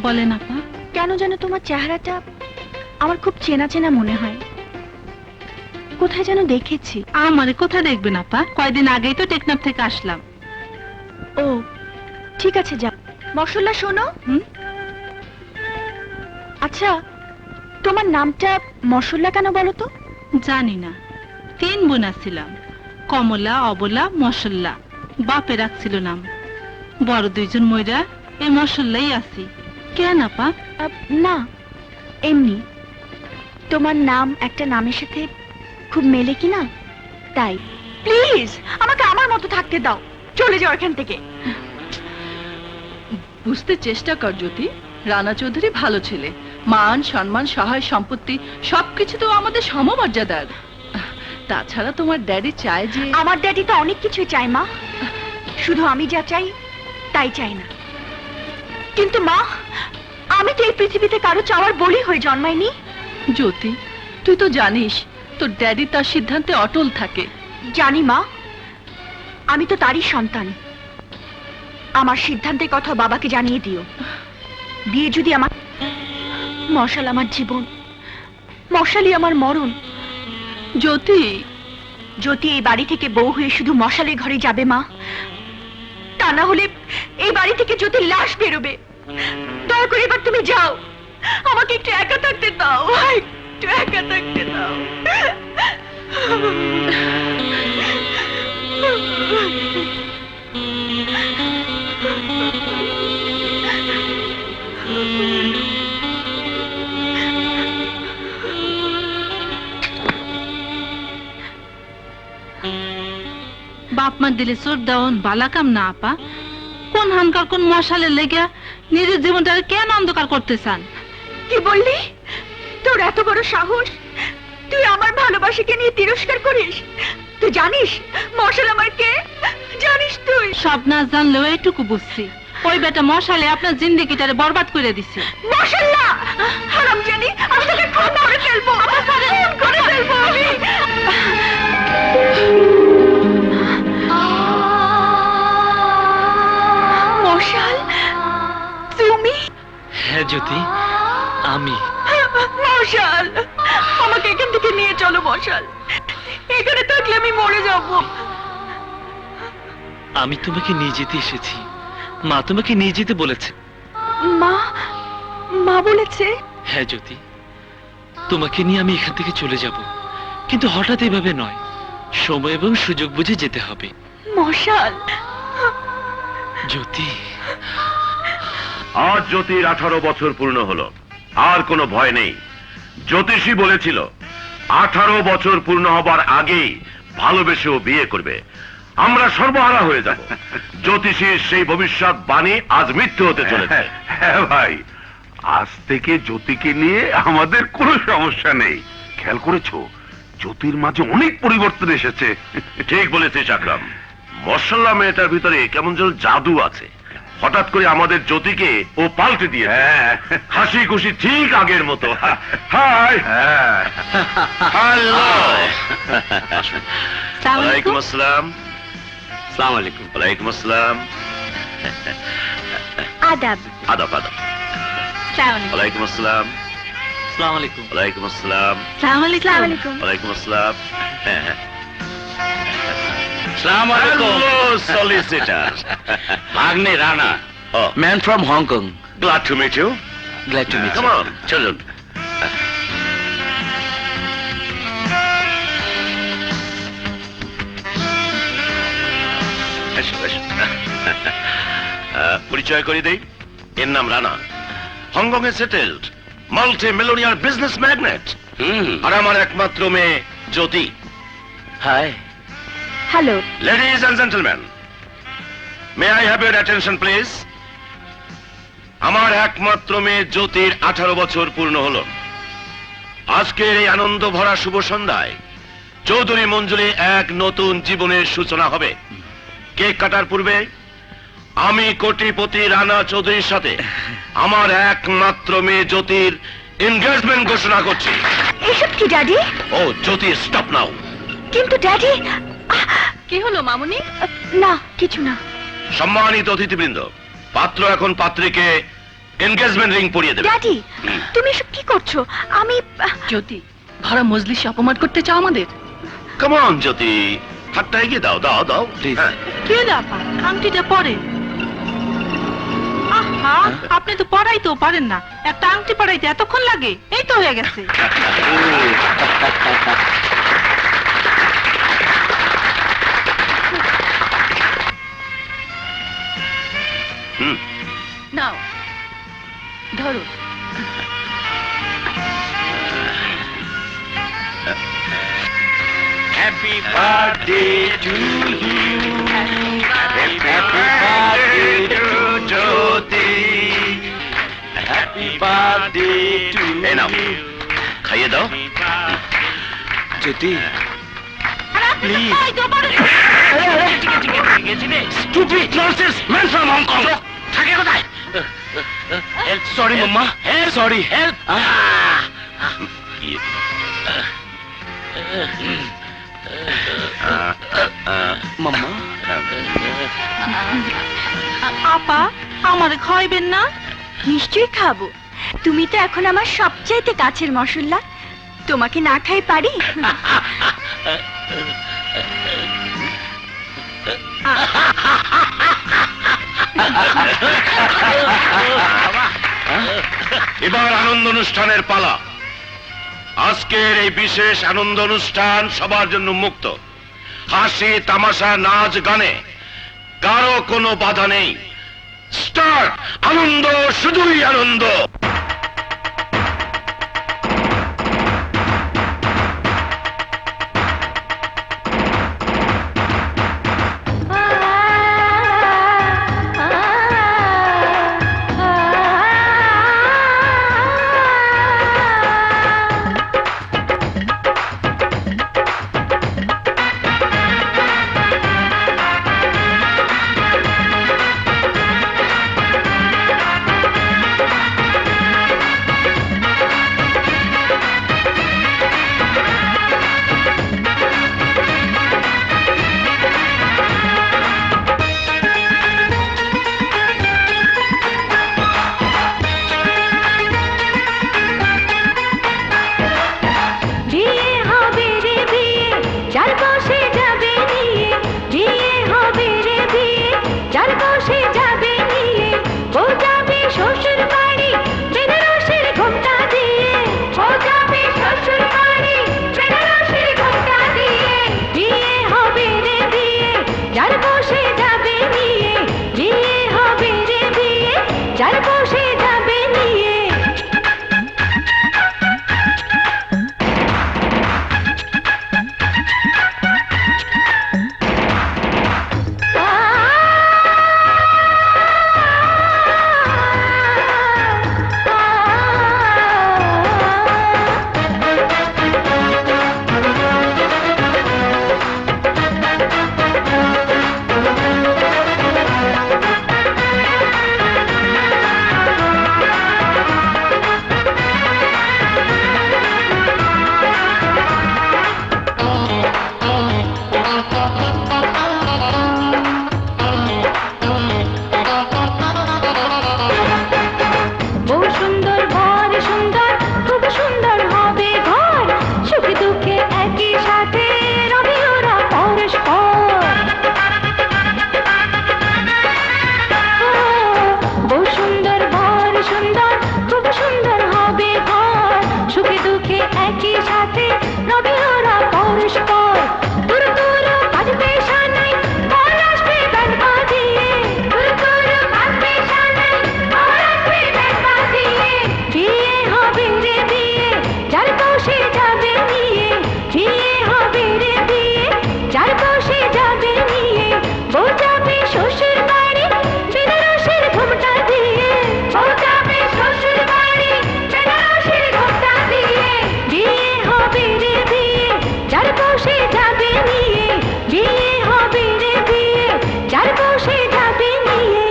বলেন আপা। কেন যেন তোমার চেহারাটা আমার খুব চেনা চেনা মনে হয়, কোথায় যেন দেখেছি। আমারে কোথায় দেখবেন আপা? কয়দিন আগেই তো টেকনাফ থেকে আসলাম। ও ঠিক আছে, যা। মশলা শোনো। আচ্ছা, তোমার নামটা মশলা কেন বলো তো? জানি না, 3 বোন ছিলাম, কমলা, অবলা, মশল্লা। বাপে রাখছিল নাম। বড় 2 জন মইরা এই মশল্লাই আছি। কেন আপা? না, এমনি। তোমার নাম একটা নামের সাথে খুব মেলে কি না, তাই। প্লিজ আমাকে আমার মতো থাকতে দাও, চলে যাও এখান থেকে। বুঝতে চেষ্টা কর জ্যোতি, রানা চৌধুরী ভালো ছেলে, মান সম্মান সহায় সম্পত্তি সবকিছু তো আমাদের সমমর্যাদার। তাছাড়া তোমার ড্যাডি চায় যে... আমার ড্যাডি তো অনেক কিছুই চায় মা, শুধু আমি যা চাই তাই চাই না। কিন্তু মা, আমি তো এই পৃথিবীতে কারো চাওয়ার বলি হয়ে জন্মাইনি। জ্যোতি, তুই তো জানিস তোর ড্যাডি তার সিদ্ধান্তে অটল থাকে। জানি মা, আমি তো তারই সন্তান। আমার সিদ্ধান্তের কথা বাবাকে জানিয়ে দিও। দিয়ে যদি আমার... মশাল আমার জীবন, মশালই আমার মরণ। জ্যোতি, জ্যোতি এই বাড়ি থেকে বউ হয়ে শুধু মশালের ঘরে যাবে মা, তা না হলে এই বাড়ি থেকে জ্যোতির লাশ বেরোবে। দয়া করে এবার তুমি যাও, আমাকে একটু একা থাকতে দাও, একটু একা থাকতে দাও। বাপ মা দিলে চোর দেওয়ান বালা কাম না আপা। কোন হানকার কোন মশালে লেগে নিজের জীবনটা কেন অন্ধকার করতে চান? কি বললি? তোর এত বড় সাহস, তুই আমার ভালোবাসাকে নিয়ে তিরস্কার করিস? তুই জানিস মশাল আমার কে? জানিস তুই? সব না জানলেও এইটুকু বুঝছি, ওই বেটা মশালে আপনার জিন্দেগিটারে বরবাদ করে দিছে। মশাল না, হারামজানি, আমি তোকে খুন করে ফেলবো, খুন করে ফেলবো আমি। মশাল, তুমি? হ্যাঁ জ্যোতি, আমি। মশাল, আমাকে এখান থেকে নিয়ে চলো মশাল, এখানে থাকলে আমি মরে যাব। আমি তোমাকে নিয়ে যেতে এসেছি, মা তোমাকে নিয়ে যেতে বলেছে। মা? মা বলেছে? হ্যাঁ জ্যোতি, তোমাকে নিয়ে আমি এখান থেকে চলে যাব, কিন্তু হঠাৎ এভাবে নয়, সময় এবং সুযোগ বুঝে যেতে হবে। মশাল। জ্যোতি, আজ জ্যোতির 18 বছর পূর্ণ হলো, আর কোনো ভয় নেই। জ্যোতিষী বলেছিল 18 বছর পূর্ণ হবার আগেই ভালোবেসেও বিয়ে করবে। আমরা সর্বহারা হয়ে যাব। জ্যোতিষীর সেই ভবিষ্যৎ বাণী আজ মিথ্যে হতে চলেছে। হ্যাঁ ভাই, আজ থেকে জ্যোতিকে নিয়ে আমাদের কোনো সমস্যা নেই। খেয়াল করেছো, জ্যোতির মাঝে অনেক পরিবর্তন এসেছে। ঠিক বলেছিস আকরাম, মশলা মেয়েটার ভিতরে কেমন যেন জাদু আছে। হঠাৎ করে আমাদের জ্যোতিকে ও পাল্টে দিয়ে হাসি খুশি ঠিক আগের মতো। হাই, হ্যালো, ওয়ালাইকুম আসসালাম। আসসালামু আলাইকুম। ওয়ালাইকুম আসসালাম। আদাব। আদব আদব। ওয়ালাইকুম আসসালাম। আসসালামু আলাইকুম। ওয়ালাইকুম আসসালাম। আলাইকুম। ওয়ালাইকুম আসসালাম। হ্যাঁ, সালাম আলাইকুম। সলিসিটার। ভাগ্নে Rana, Oh, man from Hong Kong. glad to meet you. Glad to meet Come on. চলুন। এসো, এসো। পরিচয় করে দেই, এর নাম রানা, হংকং এ settled, multi millionaire business magnate. আর আমার একমাত্র মেয়ে Jyoti. Hi. Hello. Ladies and gentleman, may I have your attention please. আমার একমাত্র মেয়ে জ্যোতির 18 বছর পূর্ণ হলো। আজকের এই আনন্দ ভরা শুভ সন্ধ্যায় চৌধুরী মঞ্জুরি এক নতুন জীবনের সূচনা হবে। কেক কাটার পূর্বে আমি কোটিপতি রানা চৌধুরীর সাথে আমার একমাত্র মেয়ে জ্যোতির এনগেজমেন্ট ঘোষণা করছি। এসব কি ড্যাডি? ও জ্যোতি, স্টপ নাও। কিন্তু ড্যাডি। কি হলো মামুনি? না, কিছু না। সম্মানিত অতিথিবৃন্দ, পাত্র এখন পাত্রীকে এনগেজমেন্ট রিং পরিয়ে দেবে। ড্যাডি, তুমি এসব কি করছো? আমি জ্যোতি, ভরা মজলিসে অপমান করতে চাও আমাদের? কাম অন জ্যোতি, হাতটা এগিয়ে দাও, দাও দাও Please. হ্যাঁ। কে আপা আংটিটা পরে? আহা, আপনি তো পড়াইতেও পারেন না, একটা আংটি পড়াইতে এতক্ষণ লাগে? এই তো হয়ে গেছে। হুম, নাও, ধরো। Happy birthday to you. Happy birthday to Jyoti. Happy birthday to you. এই নাও, খাইয়ে দাও। Jyoti, please. Stupid nonsense, man from Hong Kong. থাকে কোথায়? Sorry mamma, sorry. Help! Mamma, আপা, আমারে খাইবেন না? নিশ্চয়ই খাবো। তুমি তো এখন আমার সবচাইতে কাছের মশলা। তোমাকে না খাই পারি? এবার আনন্দ অনুষ্ঠানের পালা। আজকের এই বিশেষ আনন্দ অনুষ্ঠান সবার জন্য মুক্ত। হাসি, তামাশা, নাচ, গানে কারো কোনো বাধা নেই। স্টার্ট! আনন্দ, শুধুই আনন্দ। একই সাথে রবে ওরা পরস্পর দূর দূর কাজ পেশা নাই মন আসবে ব্যান্ড বাজিয়ে দূর দূর কাজ পেশা নাই মন আসবে ব্যান্ড বাজিয়ে বিয়ে হবে রে বিয়ে যার বসে যাবে নিয়ে বিয়ে হবে রে বিয়ে যার বসে যাবে নিয়ে বউ যাবে শ্বশুর বাড়ি বেনারসের ঘোমটা দিয়ে বউ যাবে শ্বশুর বাড়ি বেনারসের ঘোমটা দিয়ে বিয়ে হবে রে বিয়ে যার বসে যাবে নিয়ে বিয়ে হবে রে বিয়ে যার বসে যাবে নিয়ে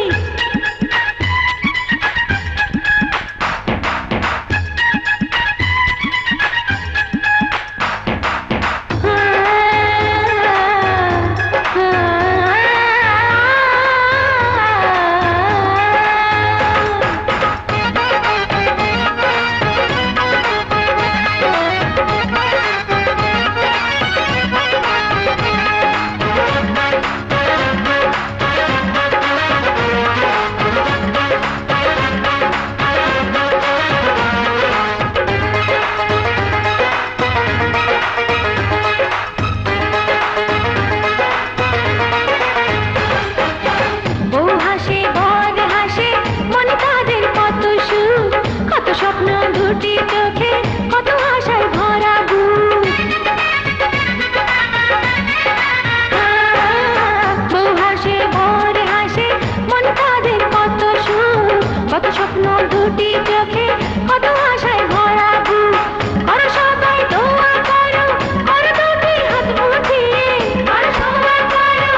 বউ হাসে বর হাসে মনে তাদের কত সুখ কত স্বপ্ন দুটি চোখে কত আশায় ভরা বুক বউ হাসে বর হাসে মনে তাদের কত সুখ কত স্বপ্ন দুটি চোখে কত আশায় ভরা বুক করো সবাই দোয়া করো করো দুটি হাত মুঠিয়ে করো সবাই করো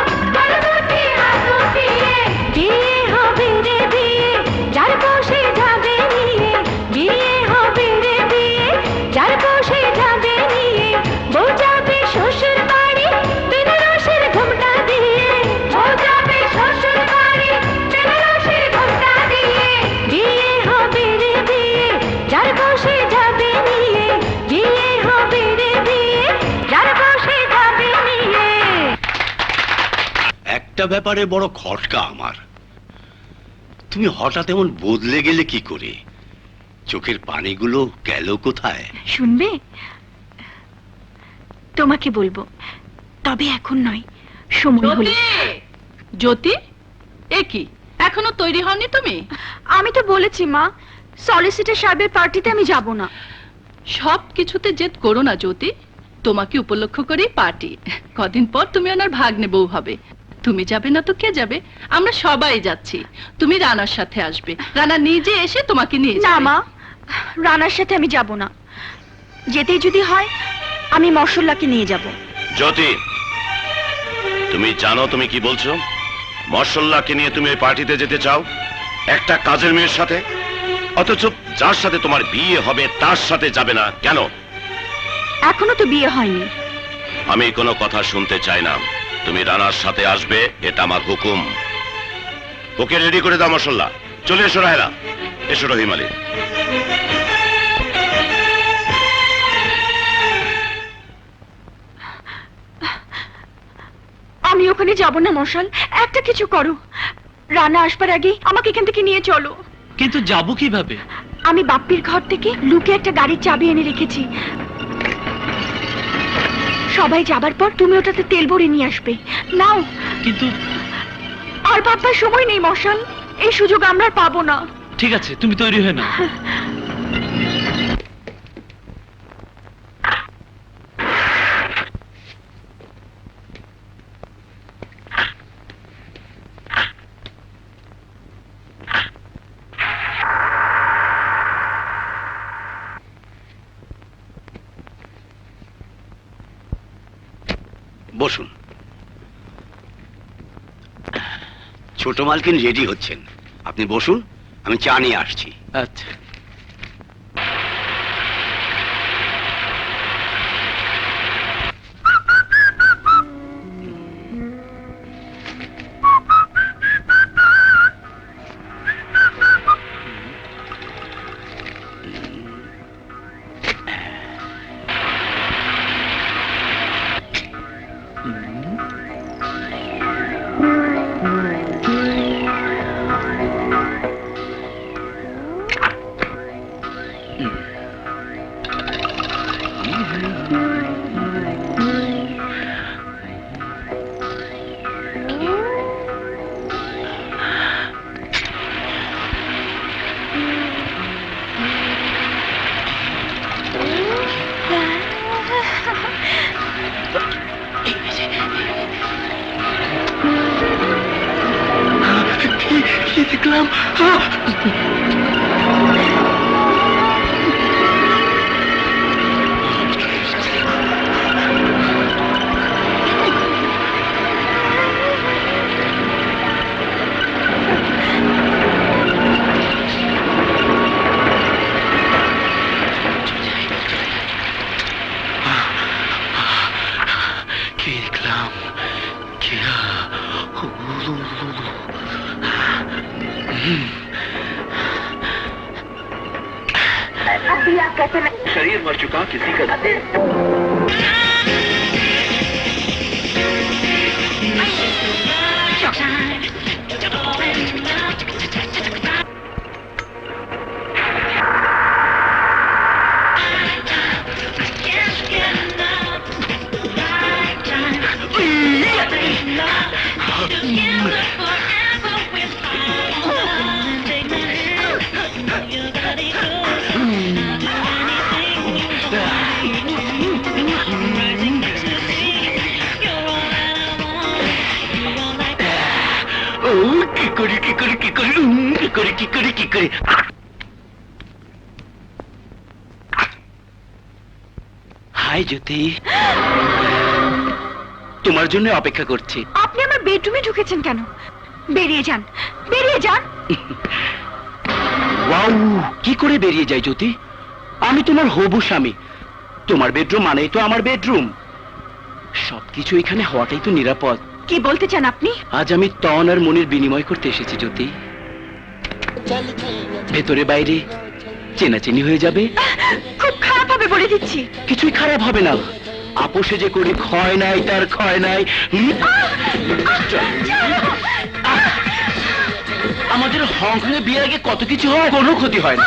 দুটি হাত মুঠিয়ে বিয়ে হবে রে বিয়ে যার বসে যাবে নিয়ে বিয়ে হবে রে বিয়ে যার বসে যাবে নিয়ে বউ যাবে শ্বশুর বাড়ি বেনারসের ঘোমটা দিয়ে বউ যাবে শ্বশুর বাড়ি বেনারসের ঘোমটা দিয়ে বিয়ে হবে রে বিয়ে যার বসে যাবে নিয়ে বিয়ে হবে রে বিয়ে যার বসে যাবে নিয়ে একটা ব্যাপারে বড় খটকা আমার। তুমি হঠাৎ এমন বদলে গেলে কি করে? চোখের পানিগুলো গেল কোথায়? শুনবে তোমাকে বলবো, তবে এখন নয়, সময় হলে। জ্যোতি, এ কি এখনো তৈরি হওনি তুমি? আমি তো বলেছি মা, সলিসিটর সাহেবের পার্টিতে আমি যাব না। সব কিছুতে জেদ করো না জ্যোতি, তোমাকে উপলক্ষ করেই পার্টি। কদিন পর তুমি ওনার ভাগ্নে বউ হবে। তুমি যাবে না তো কে যাবে? আমরা সবাই যাচ্ছি। তুমি রানার সাথে আসবে, রানা নিজে এসে তোমাকে নিয়ে না যাবে। মা, রানার সাথে আমি যাব না। যেতেই যদি হয় আমি মশল্লাকে নিয়ে যাব। জ্যোতি, তুমি জানো তুমি কি বলছো? মশল্লাকে নিয়ে তুমি ওই পার্টিতে যেতে চাও একটা কাজের মেয়ের সাথে, অথচ যার সাথে তোমার বিয়ে হবে তার সাথে যাবে না কেন? এখনো তো বিয়ে হয়নি। আমি কোনো কথা শুনতে চাই না। তুমি রানার সাথে আসবে, এটা আমার হুকুম। ওকে রেডি করে দাও মশল্লা। চলে এসো রাহেলা, এসো রহিম আলী। আমি ওখানে যাব না মশাল, একটা কিছু করো। রানা আসবার আগে আমাকে এখান থেকে নিয়ে চলো। কিন্তু যাবো কিভাবে? আমি বাপ্পির ঘর থেকে লুকে একটা গাড়ির চাবি এনে রেখেছি। সবাই যাবার পর তুমি ওটাতে তেল ভরে নিয়ে আসবে। নাও। কিন্তু আর ভাববার সময় নেই মশাল, এই সুযোগ আমরা আর পাবো না। ঠিক আছে, তুমি তৈরি হয়ে নাও। বসুন। ছোট মালকিন রেডি হচ্ছেন, আপনি বসুন, আমি চা নিয়ে আসছি। আচ্ছা। কি দেখলাম? কি দেখলাম? কি शरीर मर चुका किसी का হাই জ্যোতি, তোমার জন্য অপেক্ষা করছি। আপনি আমার বেডরুমে ঢুকেছেন কেন? বেরিয়ে যান, বেরিয়ে যান। ওয়াও, কি করে বেরিয়ে যায় জ্যোতি? আমি তোমার হবু স্বামী। তোমার বেডরুম মানেই তো আমার বেডরুম। সবকিছু এখানে হওয়াটাই তো নিরাপদ। কি বলতে চান আপনি? আজ আমি তন আর মনির বিনিময় করতে এসেছি জ্যোতি। ভেতরে বাইরে চেনাচেনি হয়ে যাবে। খুব খারাপ হবে বলে দিচ্ছি। কিছুই খারাপ হবে না। আপোষে যে করি ক্ষয় নাই তার ক্ষয় নাই। আমাদের হংকংয়ে বিয়ের আগে কত কিছু হয়, কোনো ক্ষতি হয় না।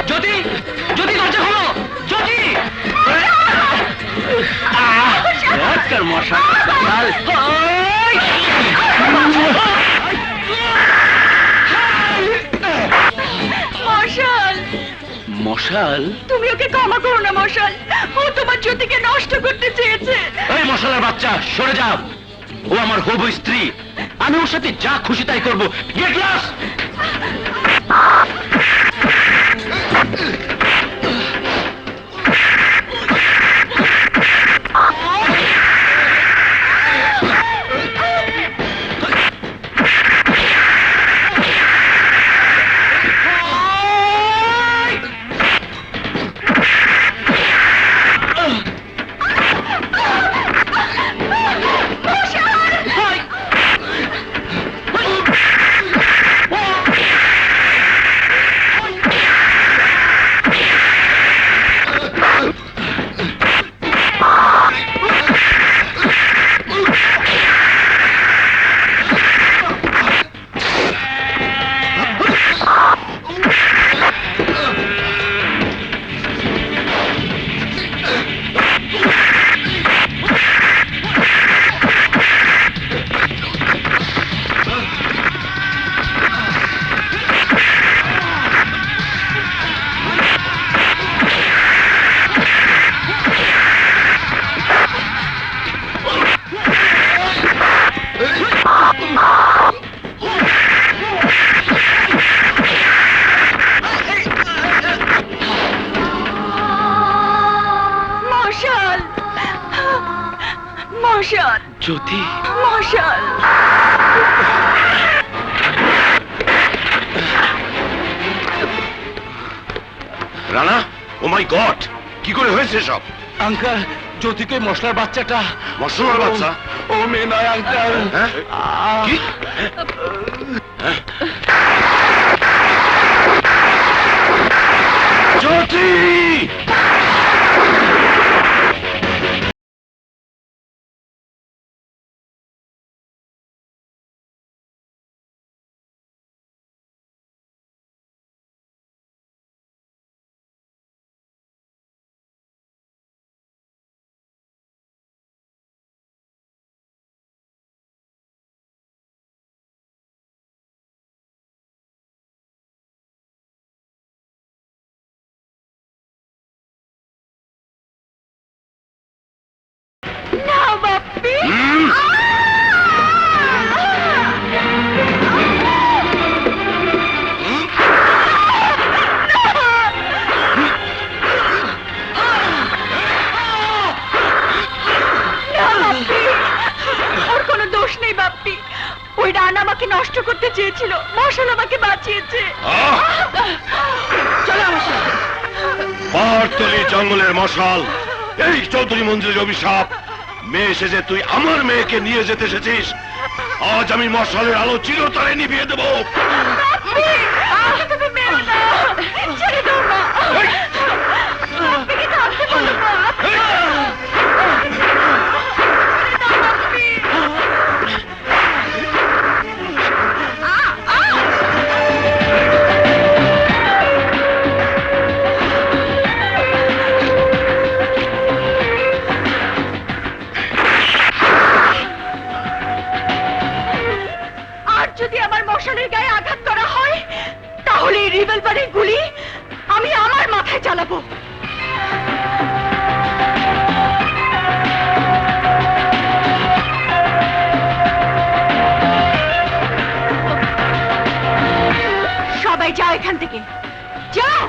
জ্যোতি, জ্যোতি দরজা খোলো, জ্যোতি। মশা মশাল, মশাল, তুমি ওকে ক্ষমা করো না মশাল। ও তোমার জ্যোতিকে নষ্ট করতে চেয়েছে। এই মশালের বাচ্চা, সরে যাও। ও আমার হবু স্ত্রী। আমি ওর সাথে যা খুশি তাই করবো। Get lost. মশাল, জ্যোতি, মশাল। রানা, ও মাই গড, কি করে হয়েছে সব? আঙ্কাল, জ্যোতিকে মশলার বাচ্চাটা। মশলার বাচ্চা? ও মেয়ে নয় আঙ্কাল। হ্যাঁ? কি? জ্যোতি! না বাপ্পি, ওর কোনো দোষ নেই বাপ্পি। ওই রান আমাকে নষ্ট করতে চেয়েছিল, মশাল আমাকে বাঁচিয়েছে। চলো আমার সাথে। পাহাড়তলি জঙ্গলের মশাল, এই চৌধুরী মঞ্জুরির অভিশাপ। মেয়ে সেজে তুই আমার মেয়েকে নিয়ে যেতে এসেছিস। আজ আমি মশালের আলো চিরতরে নিভিয়ে দেবো। বাপ্পি, আমাকে তুমি মেরো না, ছেড়ে দাও না। বাপ্পিকে থামতে বলো না। আর যদি আমার মশালের গায়ে আঘাত করা হয়, তাহলে এই রিভলভারের গুলি আমি আমার মাথায় চালাবো। সবাই যাও এখান থেকে, যাও।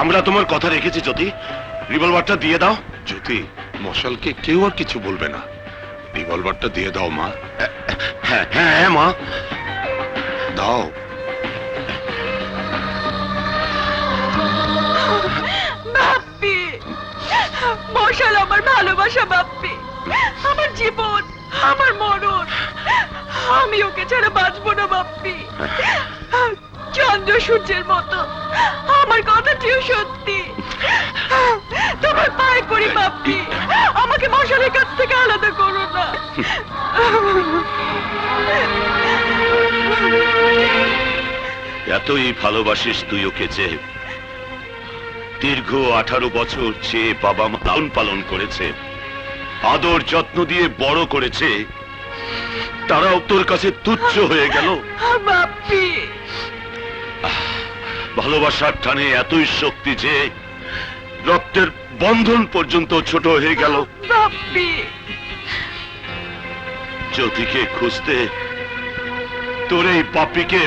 আমরা তোমার কথা রেখেছি জ্যোতি, রিভলভারটা দিয়ে দাও। জ্যোতি, মশালকে কেউ আর কিছু বলবে না। রিভলভারটা দিয়ে দাও মা। হ্যাঁ হ্যাঁ হ্যাঁ মা, দাও। বাপ্পি, মশাল আমার ভালোবাসা বাপ্পি, আমার জীবন, আমার মরণ। আমি ওকে ছাড়া বাঁচবো না বাপ্পি। চন্দ্র সূর্যের মতো আমার কথাটিও সত্যি। তোমার পায়ে পড়ি বাপ্পি, আমাকে মশালের কাছ থেকে আলাদা করো না। এতই ভালোবাসিস তুই ওকে যে দীর্ঘ 18 বছর যে বাবা মা লালন পালন করেছে, আদর যত্ন দিয়ে বড় করেছে, তারাও তোর কাছে তুচ্ছ হয়ে গেল। বাপ্পি, ভালোবাসার টানে এতই শক্তি যে রক্তের বন্ধন পর্যন্ত ছোট হয়ে গেল। বাপ্পি, জ্যোতিকে খুঁজতে তোর এই পাপিকে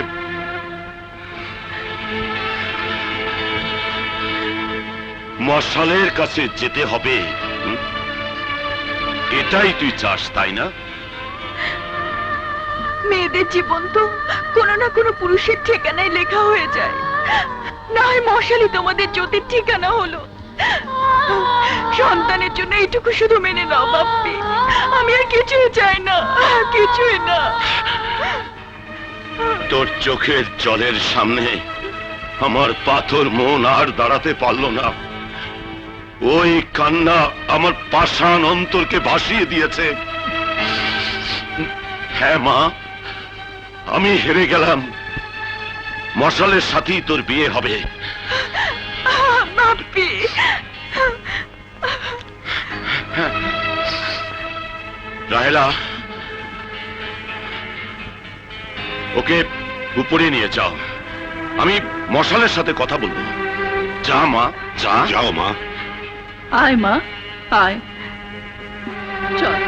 মশালের কাছে যেতে হবে। এটাই তুই চাস, তাই না? মেয়েদের জীবন তো কোনো না কোনো পুরুষের ঠিকানায় লেখা হয়ে যায়, না হয় মশালই তোমাদের জ্যোতির ঠিকানা হলো। সন্তানের জন্য এইটুকু শুধু মেনে নাও বাপ্পি, আমি আর কিছুই চাই না, কিছুই না। তোর চোখের জলের সামনে আমার পাথর মন আর দাঁড়াতে পারলো না। ওই কান্না আমার পাষাণ অন্তরকে ভাসিয়ে দিয়েছে। হ্যাঁ মা, আমি হেরে গেলাম। মশালের সাথেই তোর বিয়ে হবে। বাপ্পি, রাহেলা, ওকে উপরে নিয়ে যাও, আমি মশালের সাথে কথা বলবো। যা মা, যা। যাও মা। আয় মা, আয়, চল।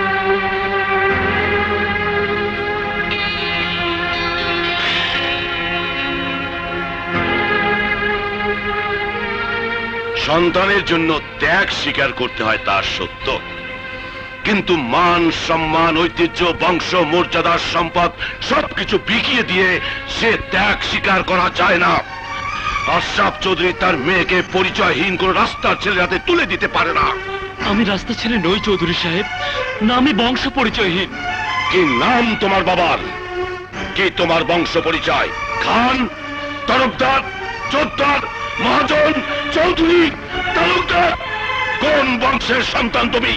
সন্তানের জন্য ত্যাগ স্বীকার করতে হয়, তার সত্য, কিন্তু মান সম্মান ঐতিহ্য বংশ মর্যাদার সম্পদ সবকিছু বিকিয়ে দিয়ে সে ত্যাগ স্বীকার করা যায় না। আশরাফ চৌধুরী তার মেয়েকে পরিচয়হীন কোন রাস্তার ছেলের হাতে তুলে দিতে পারে না। আমি রাস্তা ছেলে নই চৌধুরী সাহেব, না আমি বংশ পরিচয়হীন। কি নাম তোমার বাবার? কি তোমার বংশ পরিচয়? খান, তরফদার, চোদ্দার, মহাজন, চৌধুরী, তালুকদার? কোন বংশের সন্তান তুমি?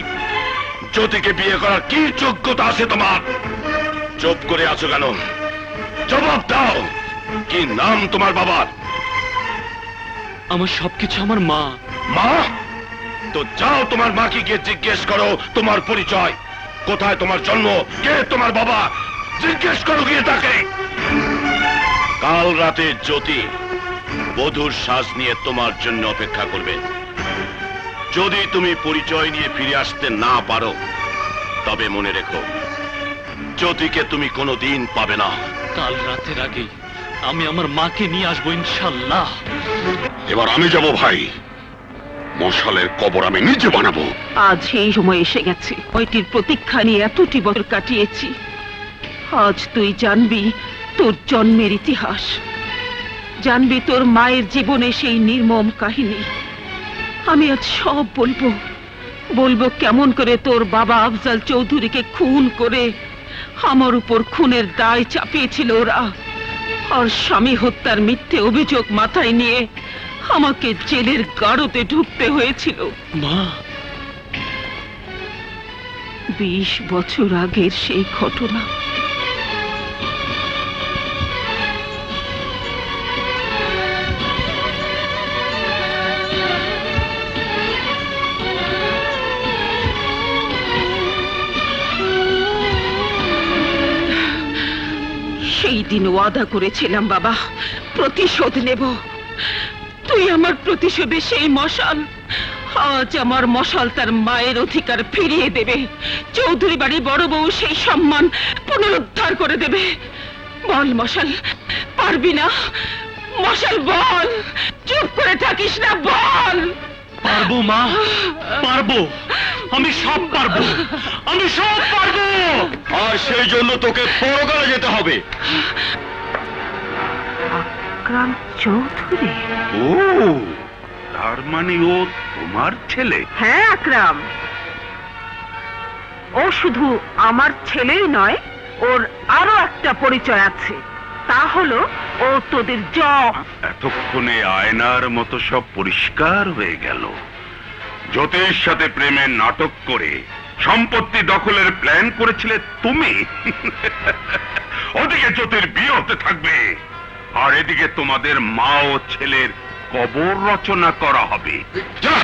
জ্যোতিকে বিয়ে করার কি যোগ্যতা আছে তোমার? চুপ করে আছো কেন? জবাব দাও। কি নাম তোমার বাবার? আমার সবকিছু আমার মা। মা? তো যাও তোমার মাকে গিয়ে জিজ্ঞেস করো তোমার পরিচয়। কোথায় তোমার জন্ম? কে তোমার বাবা? জিজ্ঞেস করো গিয়ে তাকে। কাল রাতে জ্যোতি বধূর শ্বাস নিয়ে তোমার জন্য অপেক্ষা করবে। যদি তুমি পরিচয় নিয়ে ফিরে আসতে না পারো তবে মনে রেখো জ্যোতিকে তুমি কোনোদিন পাবে না। কাল রাতের আগে আমি আমার মাকে নিয়ে আসবো ইনশাল্লাহ। এবার আমি যাব ভাই, মশালের কবর আমি নিজে বানাবো। আজ সেই সময় এসে গেছে। ওইটির প্রতীক্ষা নিয়ে এতটি বছর কাটিয়েছি। আজ তুই জানবি তোর জন্মের ইতিহাস, জানবি তোর মায়ের জীবনে সেই নির্মম কাহিনী। আমি আজ সব বলবো, বলবো কেমন করে তোর বাবা আফজাল চৌধুরীকে খুন করে আমার উপর খুনের দায় চাপিয়েছিল ওরা, আর স্বামী হত্যার মিথ্যে অভিযোগ মাথায় নিয়ে আমাকে জেলের গাড়োতে ঢুকতে হয়েছিল। মা, 20 বছর আগের সেই ঘটনা। সেই দিন ওয়াদা করেছিলাম বাবা, প্রতিশোধ নেব। তুই আমার প্রতিশোধে সেই মশাল, আজ আমার মশাল তার মায়ের অধিকার ফিরিয়ে দেবে। চৌধুরী বাড়ি বড় বউ সেই সম্মান পুনরুদ্ধার করে দেবে। বল মশাল, পারবি না? মশাল বল, চুপ করে থাকিস না, বল। পারবো মা, পারবো, আমি সব পারবো, আমি সব পারবো। আর সেই জন্য তোকে পরকালে যেতে হবে। আকরাম চৌধুরী? ও, তার মানে ও তোমার ছেলে? হ্যাঁ আকরাম, ও শুধু আমার ছেলেই নয়, ওর আরো একটা পরিচয় আছে। তা হলো ও তোদের জম। এতক্ষণে আয়নার মতো সব পরিষ্কার হয়ে গেল। জ্যোতির সাথে প্রেমের নাটক করে সম্পত্তি দখলের প্ল্যান করেছিলে তুমি। ওদিকে জ্যোতির বিয়ে হতে থাকবে, আর এদিকে তোমাদের মা ও ছেলের কবর রচনা করা হবে। যা!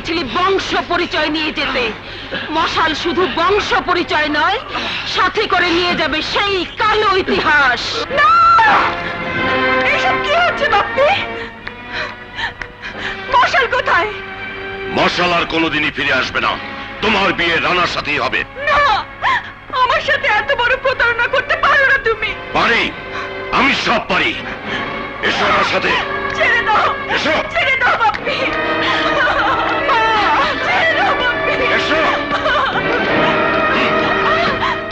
বলেছিলি বংশ পরিচয় নিয়ে যেতে। মশাল শুধু বংশ পরিচয় নয়, সাথে করে নিয়ে যাবে সেই কালো ইতিহাস। না! এসব কি হচ্ছে বাপ্পি? মশাল কোথায়? মশাল আর কোনোদিনই ফিরে আসবে না। তোমার বিয়ে রানার সাথেই হবে। না, আমার সাথে এত বড় প্রতারণা করতে পারো না তুমি। পারি, আমি সব পারি। এসো আমার সাথে। ছেড়ে দাও, এসো। ছেড়ে দাও বাপ্পি। ছেড়ে দাও বাপ্পি। এসো।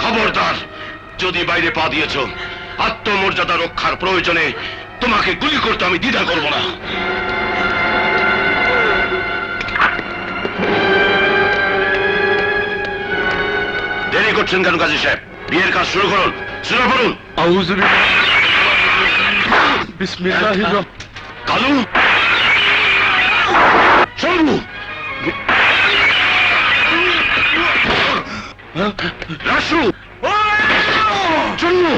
খবরদার, যদি বাইরে পা দিয়েছ, আত্মমর্যাদা রক্ষার প্রয়োজনে তোমাকে গুলি করতে আমি দ্বিধা করব না। দেরি করছেন কেন কাজী সাহেব? বিয়ের কাজ শুরু করুন, শুরু করুন। কালু, শম্ভু, রাসু, চন্নু,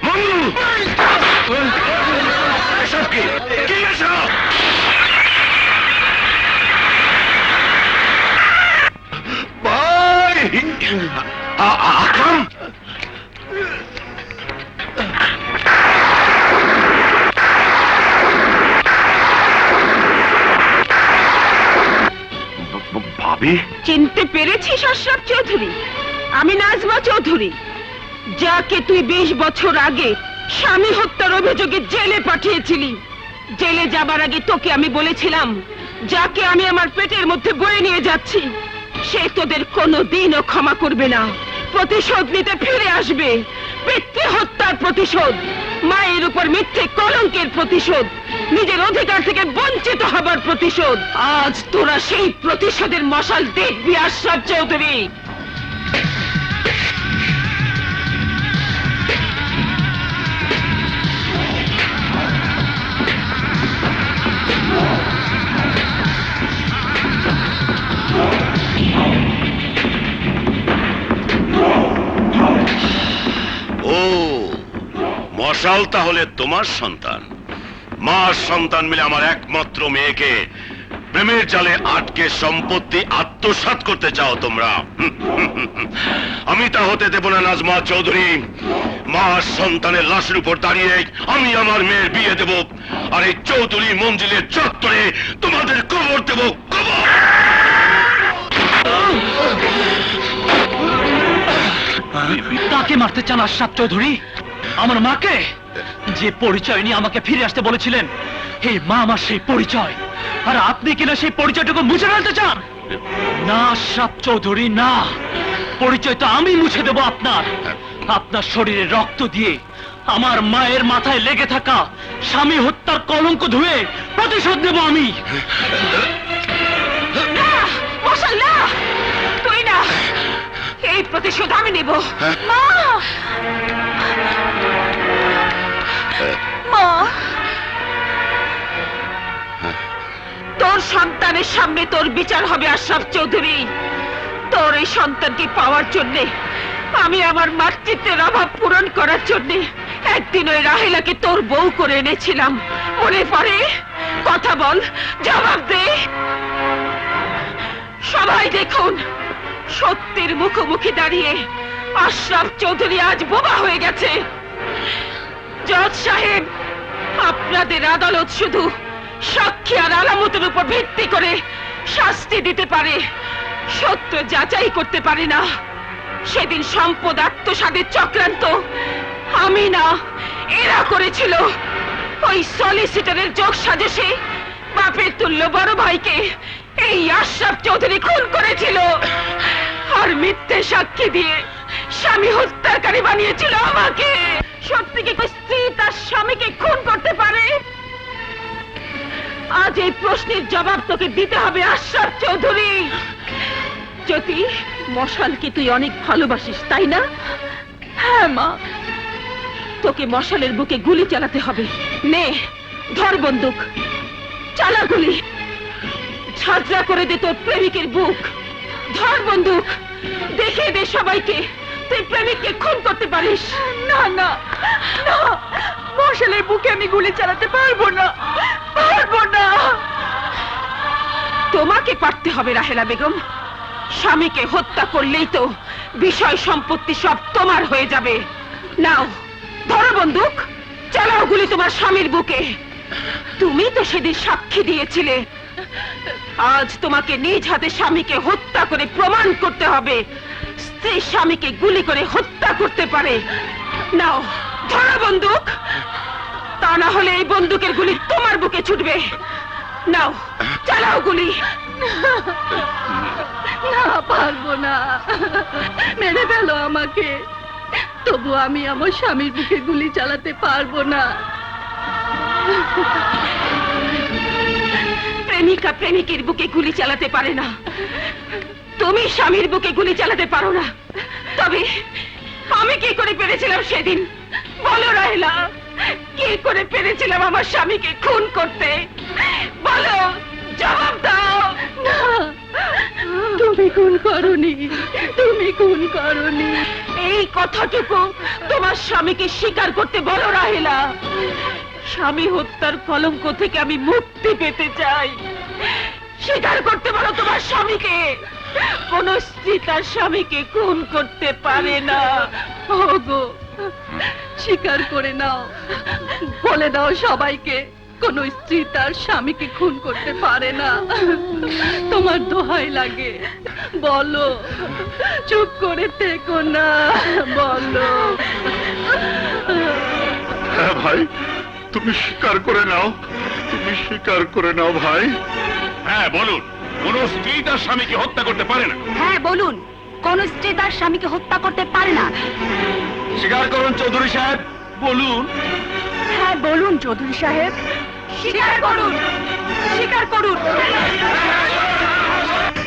মঙ্গলু, এসব কি? কি এসব? ভাই, আকরাম, ভাবি, চিনতে পেরেছিস আশরাফ চৌধুরী? আমি নাজমা চৌধুরী, যাকে তুই 20 বছর আগে স্বামী হত্যার অভিযোগে জেলে পাঠিয়েছিলি। জেলে যাবার আগে তোকে আমি বলেছিলাম, যাকে আমি আমার পেটের মধ্যে বয়ে নিয়ে যাচ্ছি সে তোদের কোনোদিনও ক্ষমা করবে না। প্রতিশোধ নিতে ফিরে আসবে। পিতৃ হত্যার প্রতিশোধ, মায়ের উপর মিথ্যে কলঙ্কের প্রতিশোধ, নিজের অধিকার থেকে বঞ্চিত হবার প্রতিশোধ। আজ তোরা সেই প্রতিশোধের মশাল দেখবি আশরাফ চৌধুরী। ও মশাল তাহলে তোমার সন্তান। মার সন্তান মিলে আমার একমাত্র মেয়েকে প্রেমের জালে আটকে সম্পত্তি আত্মসাৎ করতে চাও তোমরা। আমি তা হতে দেব না নাজমা চৌধুরী। মার সন্তানের লাশের উপর দাঁড়িয়ে আমি আমার মেয়ের বিয়ে দেব, আর এই চৌধুরী মঞ্জিলের চত্বরে তোমাদের কবর দেব, কবর। কাকে মারতে চান আশরাফ চৌধুরী? আমার মাকে? যে পরিচয় নিয়ে আমাকে ফিরে আসতে বলেছিলেন, এই মা আমার সেই পরিচয়, আর আপনি কিনা সেই পরিচয়টুকু মুছে ফেলতে চান? না আশরাফ চৌধুরী, না। পরিচয় তো আমি মুছে দেব আপনার। আপনার শরীরে রক্ত দিয়ে আমার মায়ের মাথায় লেগে থাকা স্বামী হত্যার কলঙ্ক ধুয়ে প্রতিশোধ নেব আমি। না মশাল, না, তুই না, এই প্রতিশোধ আমি নেব। মা! মা! তোর সন্তানের সামনে তোর বিচার হবে আশরাফ চৌধুরী। তোর এই সন্তানকে পাওয়ার জন্য আমি আমার মাতৃত্বের অভাব পূরণ করার জন্য একদিন ওই রাহেলাকে তোর বউ করে এনেছিলাম, মনে পড়ে? কথা বল, জবাব দে। সবাই দেখুন, সত্যের মুখোমুখি দাঁড়িয়ে আশরাফ চৌধুরী আজ বোবা হয়ে গেছে। জজ সাহেব, আপনাদের আদালত শুধু সাক্ষী আর আলামতের উপর ভিত্তি করে শাস্তি দিতে পারে, সত্য যাচাই করতে পারে না। সেদিন সম্পদ আত্মসাতের চক্রান্ত আমি না, এরা করেছিল। ওই সলিসিটারের যোগ সাজেশে বাপের তুল্য বড় ভাইকে এই আশরাফ চৌধুরী খুন করেছিল, আর মিথ্যে সাক্ষী দিয়ে স্বামী হত্যাকারী বানিয়েছিল আমাকে। সত্যি কি স্ত্রী তার স্বামীকে খুন করতে পারে? আজ এই প্রশ্নের জবাব তোকে দিতে হবে আশরাফ চৌধুরী। জ্যোতি, মশালকে তুই অনেক ভালোবাসিস, তাই না? হ্যাঁ মা। তোকে মশালের বুকে গুলি চালাতে হবে। নে, ধর বন্দুক, চালা গুলি, ঝাঁঝরা করে দে তোর প্রেমিকের বুক। ধর বন্দুক, দেখে দে সবাইকে তুই প্রেমিককে খুন করতে পারিস। না না না, মশালের বুকে আমি গুলি চালাতে পারবো না, পারবো না। তোমাকে পারতে হবে রাহেলা বেগম। স্বামীকে হত্যা করলেই তো বিষয় সম্পত্তি সব তোমার হয়ে যাবে। নাও ধরো বন্দুক, চালাও গুলি তোমার স্বামীর বুকে। তুমি তো সেদিন সাক্ষী দিয়েছিলে। আজ তোমাকে নিজ হাতে স্বামীকে হত্যা করে প্রমাণ করতে হবে স্ত্রী স্বামীকে গুলি করে হত্যা করতে পারে। নাও ধরো বন্দুক, তা না হলে এই বন্দুকের গুলি তোমার বুকে ছুটবে। নাও চালাও গুলি। না, পারবো না, মেরে ফেলো আমাকে, তবু আমি আমার স্বামীর বুকে গুলি চালাতে পারবো না। প্রেমিকা প্রেমিকের বুকে গুলি চালাতে পারে না, তুমি স্বামীর বুকে গুলি চালাতে পারো না। তবে আমি কি করে পেরেছিলাম সেদিন? বলো রাহেলা, কি করে পেরেছিলাম আমার স্বামীকে খুন করতে? বলো, জবাব দাও। না, তুমি খুন করনি, তুমি খুন করনি। এই কথাটুকু তোমার স্বামীকে স্বীকার করতে বলো রাহেলা। স্বামী হত্যার কলঙ্ক থেকে আমি মুক্তি পেতে চাই। স্বীকার করতে বলো তোমার স্বামীকে। কোন স্ত্রী তার স্বামীকে খুন করতে পারে না। ওগো, স্বীকার করে নাও, বলে দাও সবাইকে কোন স্ত্রী তার স্বামীকে খুন করতে পারে না। তোমার দোহাই লাগে, বলো, চুপ করে থেকো না, বলো। হ্যাঁ ভাই, তুমি স্বীকার করে নাও, তুমি স্বীকার করে নাও ভাই। হ্যাঁ বলুন, কোন স্ত্রী তার স্বামীকে হত্যা করতে পারে না? হ্যাঁ বলুন, কোন স্ত্রী তার স্বামীকে হত্যা করতে পারে না? স্বীকার করুন চৌধুরী সাহেব, বলুন। হ্যাঁ বলুন চৌধুরী সাহেব, স্বীকার করুন, স্বীকার করুন।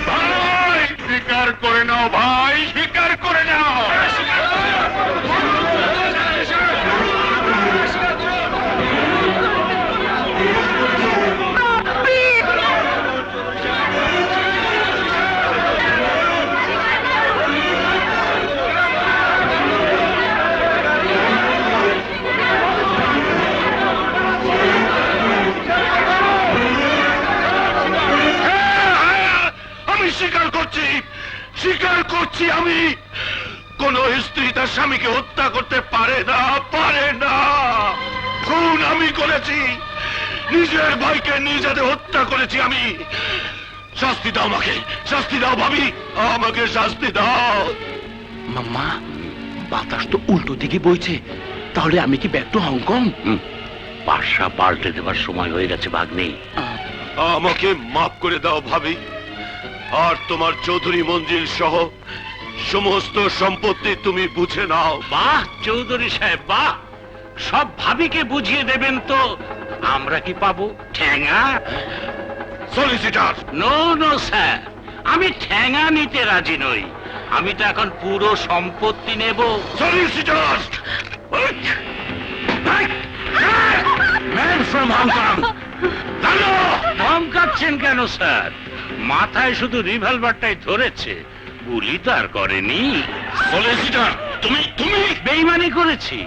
ভাই স্বীকার করে নাও, ভাই স্বীকার করে নাও। স্বীকার করছি, আমি কোন স্ত্রী তার স্বামীকে হত্যা করতে পারে না, পারে না। খুন আমি করেছি, নিজের ভাইকে নিজ হাতে হত্যা করেছি আমি। শাস্তি দাও আমাকে, শাস্তি দাও ভাবি, আমাকে শাস্তি দাও। মাম্মা, বাতাস তো উল্টো দিকে বইছে, তাহলে আমি কি ব্যাক টু হংকং? বাসা পাল্টে দেবার সময় হয়ে গেছে ভাগ্নে। আমাকে মাফ করে দাও ভাবি, আর তোমার চৌধুরী মঞ্জিল সহ সমস্ত সম্পত্তি তুমি বুঝে নাও। বাহ চৌধুরী সাহেব, বাহ, সব ভাবিকে বুঝিয়ে দেবেন তো আমরা কি পাবো? ঠ্যাঙা? সলিসিটার? নো নো স্যার, আমি ঠ্যাঙা নিতে রাজি নই। আমি তো এখন পুরো সম্পত্তি নেব। সলিসিটার! Man from Hong Kong. ধমকাচ্ছেন কেন স্যার? মাথায় শুধু রিভলভারটাই ধরেছে, গুলি তো আর করেনি। সলিসিটার, তুমি বেইমানি করেছি?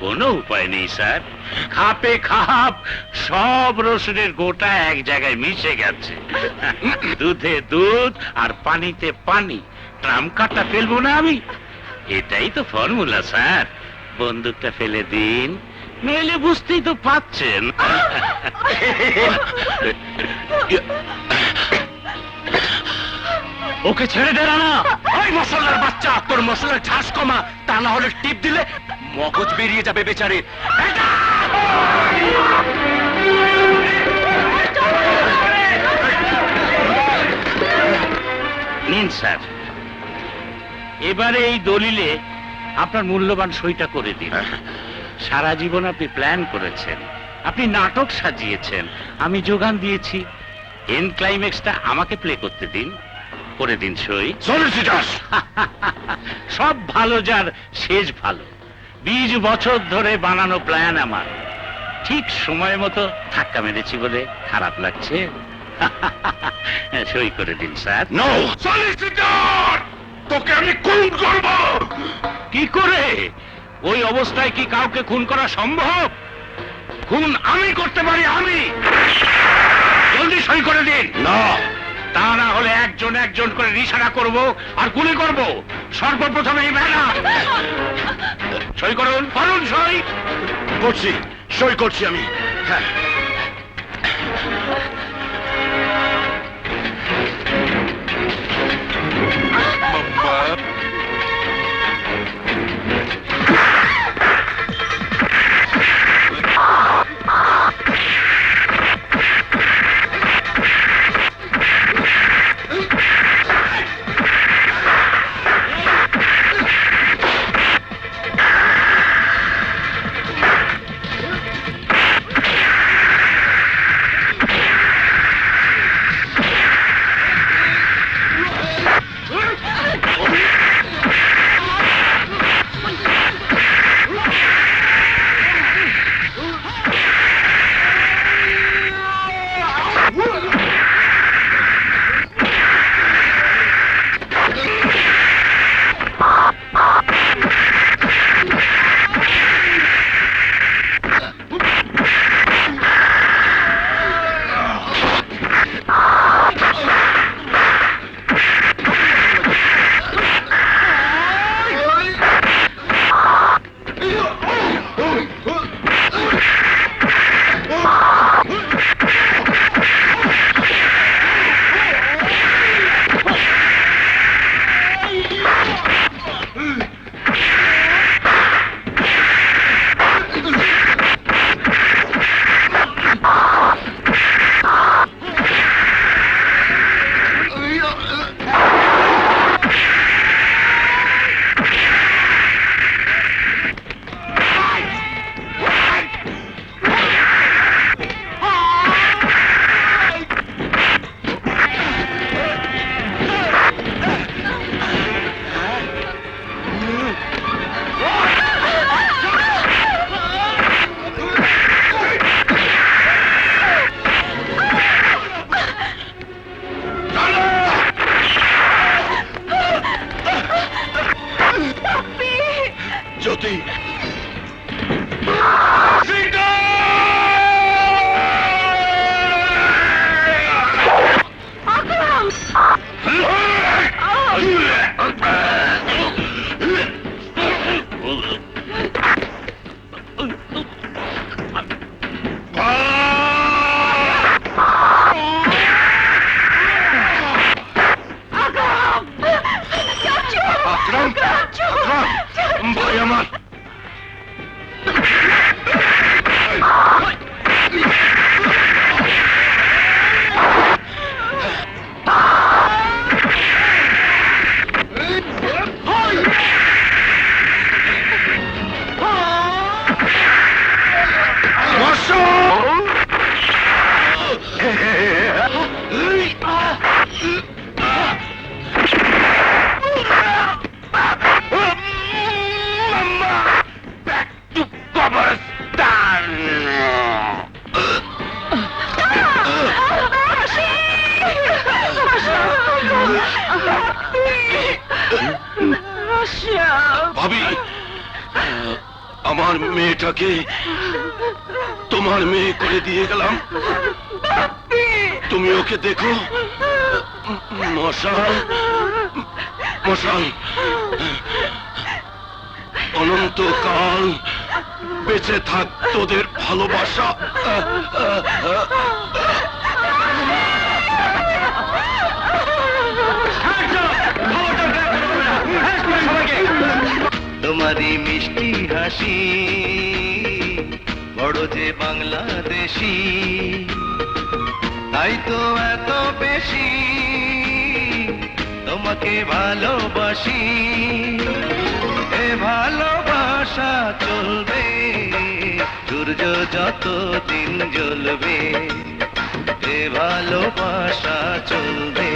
কোনো উপায় নেই স্যার, খাপে খাপ সব রসুনের গোটা এক জায়গায় মিশে গেছে। দুধে দুধ আর পানিতে পানি, ট্রাম কাটা ফেলবো না আমি? এটাই তো ফর্মুলা স্যার। বন্দুকটা ফেলে দিন, নইলে বুঝতেই তো পাচ্ছেন। ওকে ছেড়ে দে রানা। ওই মশলার বাচ্চা, তোর মশলার ঝাঁস কমা, তা না হলে টিপ দিলে মগজ বেরিয়ে যাবে বেচারির। নিন স্যার, এবারে এই দলিলে আপনার মূল্যবান সইটা করে দিন। সারা জীবন আপনি প্ল্যান করেছেন, আপনি নাটক সাজিয়েছেন, আমি যোগান দিয়েছি। এন্ড ক্লাইম্যাক্সটা আমাকে প্লে করতে দিন, করে দিন সই। সব ভালো যার শেষ ভালো। 20 বছর ধরে বানানো প্ল্যান আমার, ঠিক সময় মতো ধাক্কা মেরেছি বলে খারাপ লাগছে? সই করে দিন স্যার। নো সলিসিটার, তোকে আমি খুন করব। কি করে? ওই অবস্থায় কি কাউকে খুন করা সম্ভব? খুন আমি করতে পারি, আমি। জলদি সই করে দিন। না, একজন একজন করে নিশানা করব আর গুলি করব। সর্বপ্রথম এই ম্যাডাম সই করুন, করুন সই। করছি, সই করছি আমি। হ্যাঁ, জ্যোতি, ভাই আমার, ভাবি, আমার মেয়েটাকে তোমার মেয়ে করে দিয়ে গেলাম, তুমি ওকে দেখো। মশাল, মশাল, অনন্তকাল বেঁচে থাক তোদের ভালোবাসা। তোমারই মিষ্টি হাসি বড় যে বাংলাদেশি, তাই তো এত বেশি তোমাকে ভালোবাসি। এ ভালোবাসা চলবে সূর্য যত দিন জ্বলবে, এ ভালোবাসা চলবে